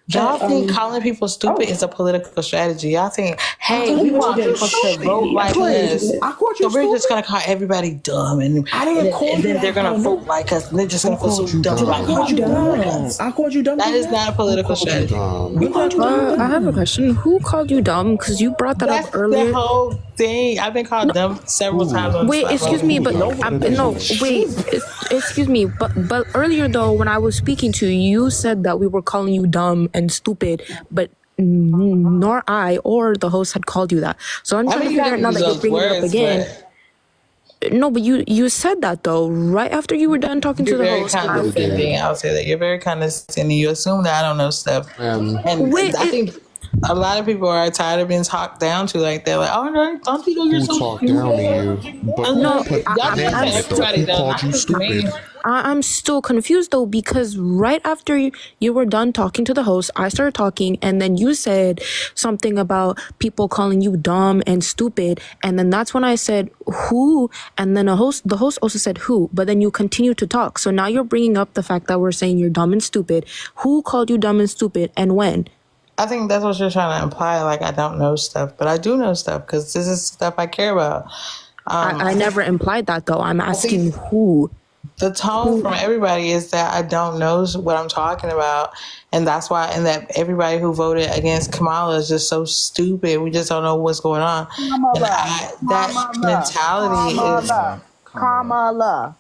Y'all think calling people stupid is a political strategy. Y'all think, hey, we want people to vote like us. So we're just going to call everybody dumb. And then they're going to vote like us. And they're just going to feel so dumb. Like, why'd you dumb like us? I called you dumb. That is not a political strategy. I have a question. Who called you dumb? Because you brought that up earlier. The whole thing. I've been called dumb several times. On Wait, this excuse me, but excuse me, but earlier though, when I was speaking to you, you said that we were calling you dumb and stupid, but nor I or the host had called you that. So I'm trying to figure out now that you're bringing it up again. No, but you said that though right after you were done talking to the host. Condescending. I'll say that you're very condescending. You assume that I don't know stuff, and I think a lot of people are tired of being talked down to like that. Like, oh no, don't you know you're so talked stupid? down to you? But No, I'm still confused though, because right after you were done talking to the host, I started talking, and then you said something about people calling you dumb and stupid, and then that's when I said who, and then the host also said who, but then you continued to talk. So now you're bringing up the fact that we're saying you're dumb and stupid. Who called you dumb and stupid, and when? I think that's what you're trying to imply. Like I don't know stuff, but I do know stuff because this is stuff I care about. I never implied that though. I'm asking who. The tone from everybody is that I don't know what I'm talking about, and that's why. And that everybody who voted against Kamala is just so stupid. We just don't know what's going on. And that mentality is Kamala.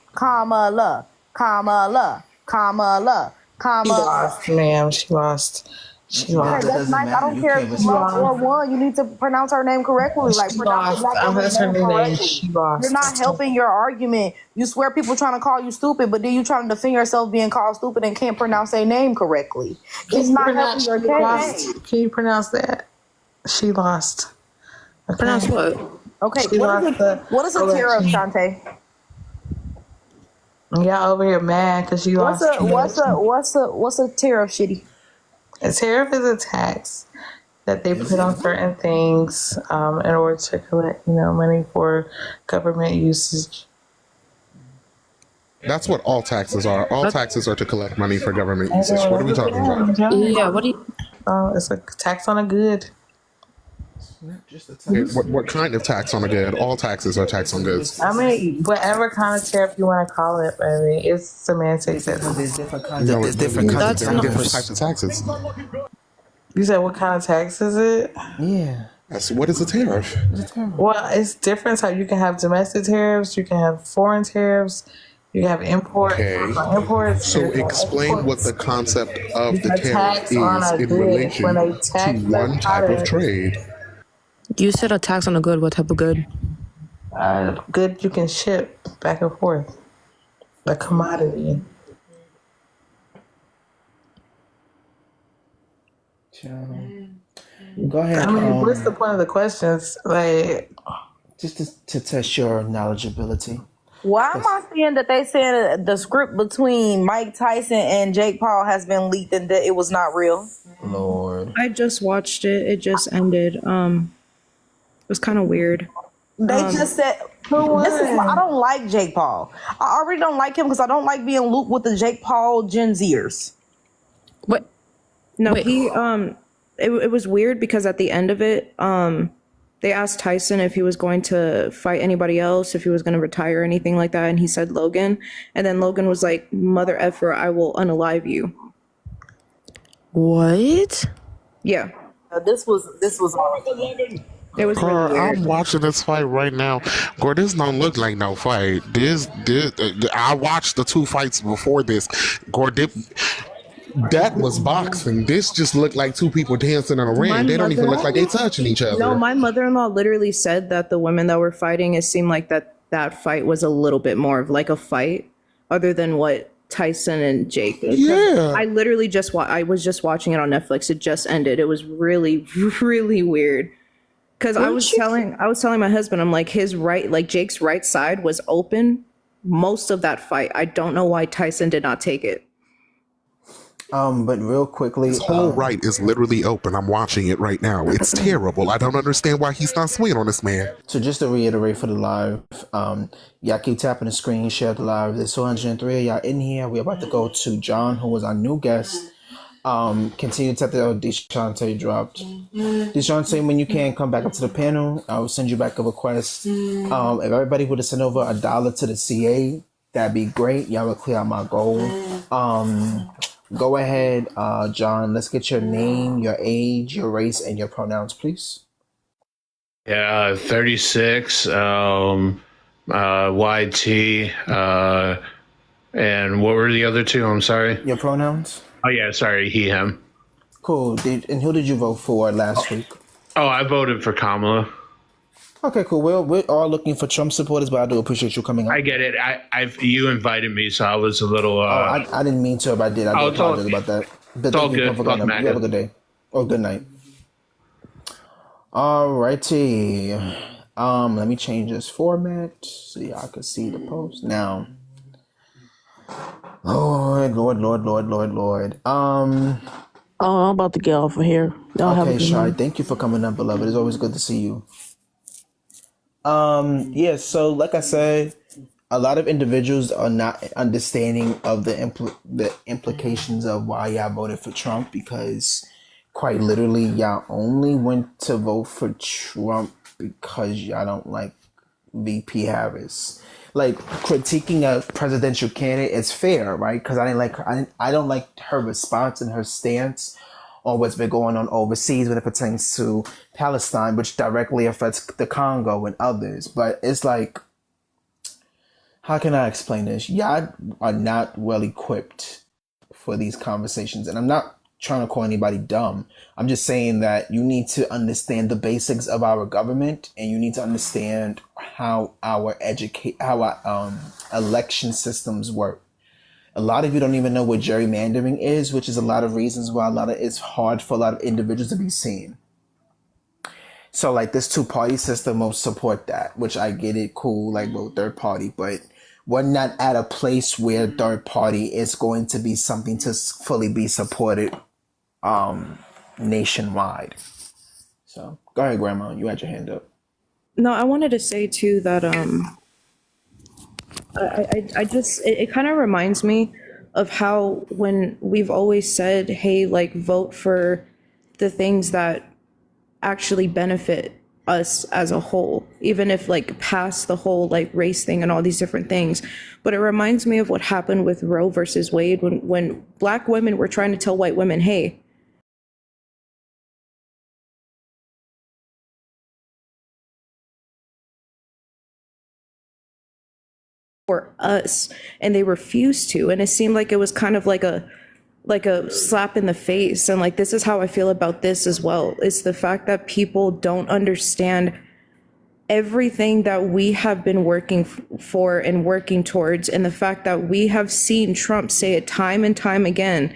She lost, ma'am. She lost. She lost. That's nice. I don't care if you lost or won. You need to pronounce her name correctly. Like pronounce the black woman's name correctly. She lost. You're not helping your argument. You swear people trying to call you stupid, but then you trying to defend yourself being called stupid and can't pronounce their name correctly. It's not helping your case. Can you pronounce that? She lost. Okay. Pronounce what? Okay. What is a tariff, Shantae? Y'all over here mad because you lost. What's a tariff, shitty? A tariff is a tax that they put on certain things in order to collect, money for government usage. That's what all taxes are. All taxes are to collect money for government usage. What are we talking about? Yeah, what do you? It's a tax on a good. What kind of tax on a good? All taxes are tax on goods. I mean, whatever kind of tariff you want to call it, baby, it's semantics. There's different kinds of different types of taxes. You said what kind of tax is it? Yeah. What is a tariff? Well, it's different. So you can have domestic tariffs, you can have foreign tariffs, you can have imports. So explain what the concept of the tariff is in relation to one type of trade. You said a tax on a good. What type of good? Good you can ship back and forth. A commodity. Go ahead. I mean, what's the point of the questions? Like, just to test your knowledgeability. Why am I seeing that they said the script between Mike Tyson and Jake Paul has been leaked and that it was not real? Lord. I just watched it. It just ended. It was kind of weird. They just said, this is why I don't like Jake Paul. I already don't like him because I don't like being looped with the Jake Paul Gen Zers. What? No, he it was weird because at the end of it, they asked Tyson if he was going to fight anybody else, if he was going to retire or anything like that, and he said Logan. And then Logan was like, "Mother effer, I will unalive you." What? Yeah. This was It was Girl, really weird. I'm watching this fight right now. Girl, this don't look like no fight. I watched the 2 fights before this. Girl, that was boxing. This just looked like 2 people dancing in a ring. They don't even look like they touching each other. No, my mother-in-law literally said that the women that were fighting, it seemed like that fight was a little bit more of like a fight other than what Tyson and Jake did. Yeah. I literally I was just watching it on Netflix. It just ended. It was really, really weird. Because I was telling my husband, I'm like, Jake's right side was open most of that fight. I don't know why Tyson did not take it. But real quickly, his whole right is literally open. I'm watching it right now. It's terrible. I don't understand why he's not swinging on this man. So just to reiterate for the live, y'all keep tapping the screen, share the live. There's 203 of y'all in here. We're about to go to John, who was our new guest. Continue to tap the Deshante dropped. Deshante, when you can come back up to the panel, I will send you back a request. If everybody would have sent over $1 to the CA, that'd be great. Y'all will clear out my goal. Go ahead, John. Let's get your name, your age, your race, and your pronouns, please. Yeah, 36, YT, and what were the other 2? I'm sorry. Your pronouns? Oh, yeah, sorry, he, him. Cool. And who did you vote for last week? Oh, I voted for Kamala. Okay, cool. We're all looking for Trump supporters, but I do appreciate you coming on. I get it. You invited me, so I was a little... I didn't mean to. If I did, I do apologize about that. But it's all thank you good. for coming on. You have a good day. Or good night. Alrighty. Let me change this format so y'all can see the post. Now, Lord. Oh, I'm about to get off of here. Y'all have a Okay, good Shai, night. thank you for coming up, beloved. It's always good to see you. Yeah, so like I said, a lot of individuals are not understanding of the implications of why y'all voted for Trump, because quite literally y'all only went to vote for Trump because y'all don't like VP Harris. Like, critiquing a presidential candidate is fair, right? Because I don't like her response and her stance on what's been going on overseas when it pertains to Palestine, which directly affects the Congo and others. But it's like, how can I explain this? Y'all are not well equipped for these conversations. And I'm not trying to call anybody dumb. I'm just saying that you need to understand the basics of our government, and you need to understand how our election systems work. A lot of you don't even know what gerrymandering is, which is a lot of reasons why it's hard for a lot of individuals to be seen. So like this 2-party system will support that, which I get it, cool, like vote third party, but we're not at a place where third party is going to be something to fully be supported nationwide. So go ahead, Grandma, you had your hand up. No, I wanted to say too that I just it kind of reminds me of how when we've always said, hey, like vote for the things that actually benefit us as a whole, even if like past the whole like race thing and all these different things. But it reminds me of what happened with Roe versus Wade when Black women were trying to tell white women, hey, for us, and they refused to, and it seemed like it was kind of like a slap in the face. And like, this is how I feel about this as well. It's the fact that people don't understand everything that we have been working for and working towards, and the fact that we have seen Trump say it time and time again.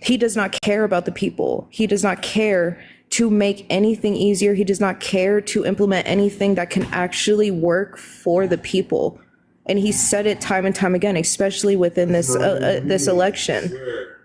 He does not care about the people. He does not care to make anything easier. He does not care to implement anything that can actually work for the people. And he said it time and time again, especially within this this election.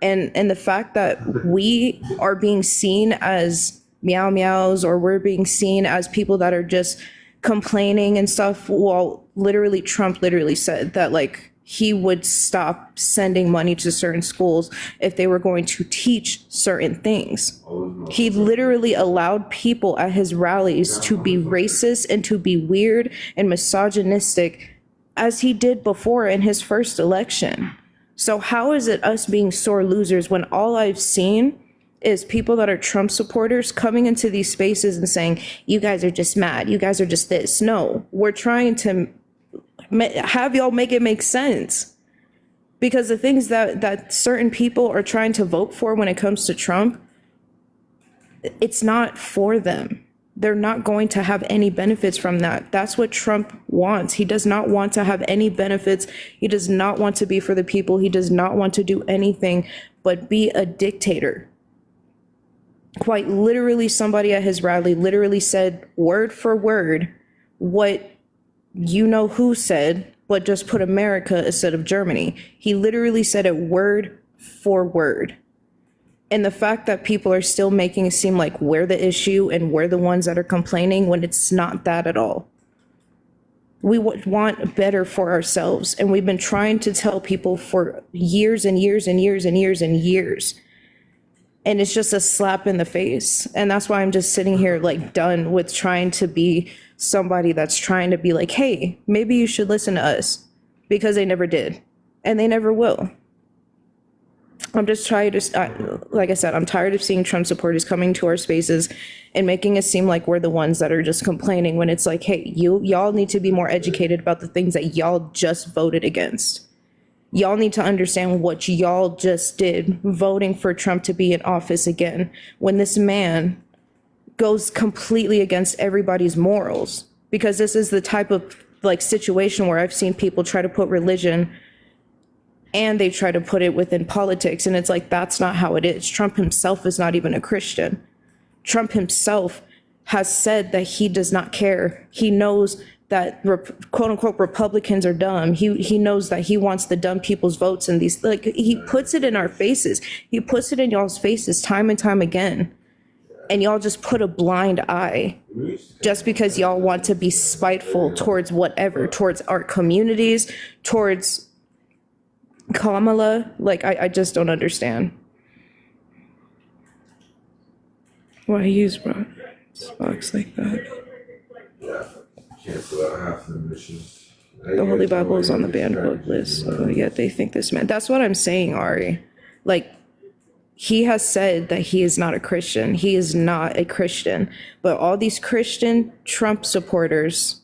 And the fact that we are being seen as meow meows, or we're being seen as people that are just complaining and stuff, well, literally Trump literally said that like he would stop sending money to certain schools if they were going to teach certain things. He literally allowed people at his rallies to be racist and to be weird and misogynistic, as he did before in his first election. So how is it us being sore losers when all I've seen is people that are Trump supporters coming into these spaces and saying, you guys are just mad, you guys are just this. No, we're trying to have y'all make it make sense. Because the things that certain people are trying to vote for when it comes to Trump, it's not for them. They're not going to have any benefits from that. That's what Trump wants. He does not want to have any benefits. He does not want to be for the people. He does not want to do anything but be a dictator. Quite literally, somebody at his rally literally said word for word what you know who said, but just put America instead of Germany. He literally said it word for word. And the fact that people are still making it seem like we're the issue and we're the ones that are complaining when it's not that at all. We want better for ourselves. And we've been trying to tell people for years and years and years and years and years. And it's just a slap in the face. And that's why I'm just sitting here like done with trying to be somebody that's trying to be like, hey, maybe you should listen to us, because they never did. And they never will. I'm just trying to, like I said, I'm tired of seeing Trump supporters coming to our spaces and making it seem like we're the ones that are just complaining, when it's like, hey, y'all need to be more educated about the things that y'all just voted against. Y'all need to understand what y'all just did, voting for Trump to be in office again, when this man goes completely against everybody's morals. Because this is the type of like situation where I've seen people try to put religion and they try to put it within politics. And it's like, that's not how it is. Trump himself is not even a Christian. Trump himself has said that he does not care. He knows that quote unquote Republicans are dumb. He knows that he wants the dumb people's votes, and these, like, he puts it in our faces. He puts it in y'all's faces time and time again. And y'all just put a blind eye just because y'all want to be spiteful towards whatever, towards our communities, towards Kamala. Like, I just don't understand why he used box like that. The Holy Bible is on the banned book list, yet they think this man. That's what I'm saying, Ari. Like, he has said that he is not a Christian. He is not a Christian. But all these Christian Trump supporters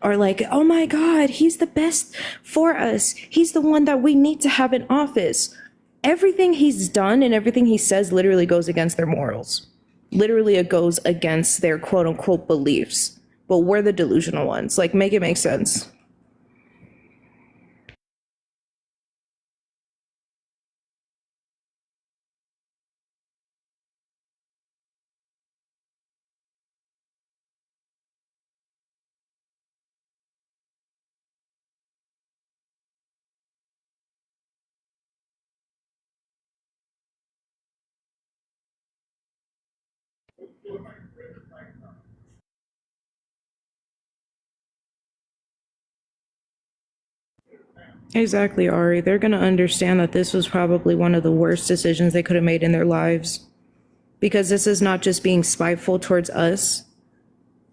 are like, oh my God, he's the best for us. He's the one that we need to have in office. Everything he's done and everything he says literally goes against their morals. Literally, it goes against their quote unquote beliefs. But we're the delusional ones. Like, make it make sense. Exactly, Ari. They're going to understand that this was probably one of the worst decisions they could have made in their lives. Because this is not just being spiteful towards us.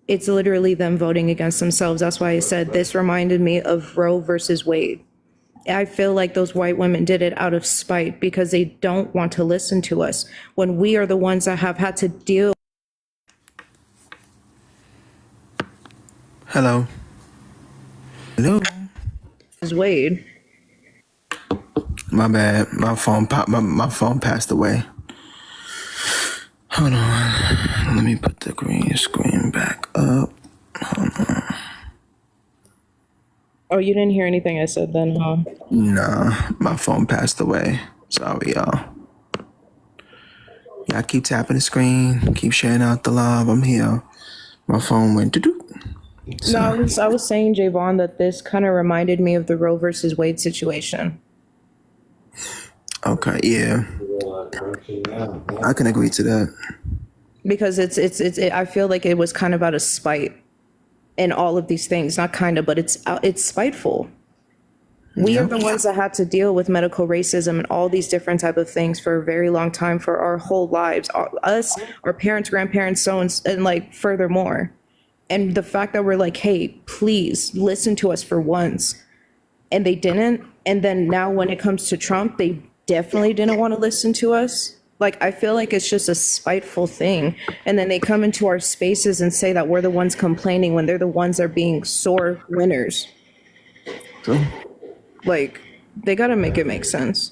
It's literally them voting against themselves. That's why I said this reminded me of Roe versus Wade. I feel like those white women did it out of spite because they don't want to listen to us when we are the ones that have had to deal. Hello. Hello. Wade. My bad. My phone passed away. Hold on. Let me put the green screen back up. Hold on. Oh, you didn't hear anything I said then, huh? Nah, my phone passed away. Sorry, y'all. Y'all keep tapping the screen. Keep sharing out the love. I'm here. My phone went doo-doo. No, I was saying, Javon, that this kind of reminded me of the Roe versus Wade situation. Okay, yeah. I can agree to that. Because I feel like it was kind of out of spite in all of these things. Not kind of, but it's spiteful. We are the ones that had to deal with medical racism and all these different type of things for a very long time, for our whole lives. Us, our parents, grandparents, so and like furthermore. And the fact that we're like, hey, please listen to us for once. And they didn't. And then now when it comes to Trump, they definitely didn't want to listen to us. Like, I feel like it's just a spiteful thing. And then they come into our spaces and say that we're the ones complaining when they're the ones that are being sore winners. True. Like, they gotta make it make sense.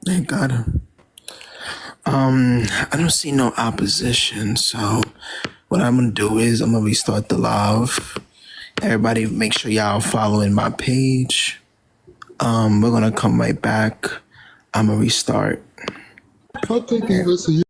They gotta. I don't see no opposition, so what I'm gonna do is I'm gonna restart the live. Everybody make sure y'all following my page. We're gonna come right back. I'm gonna restart. Okay, Divas, so you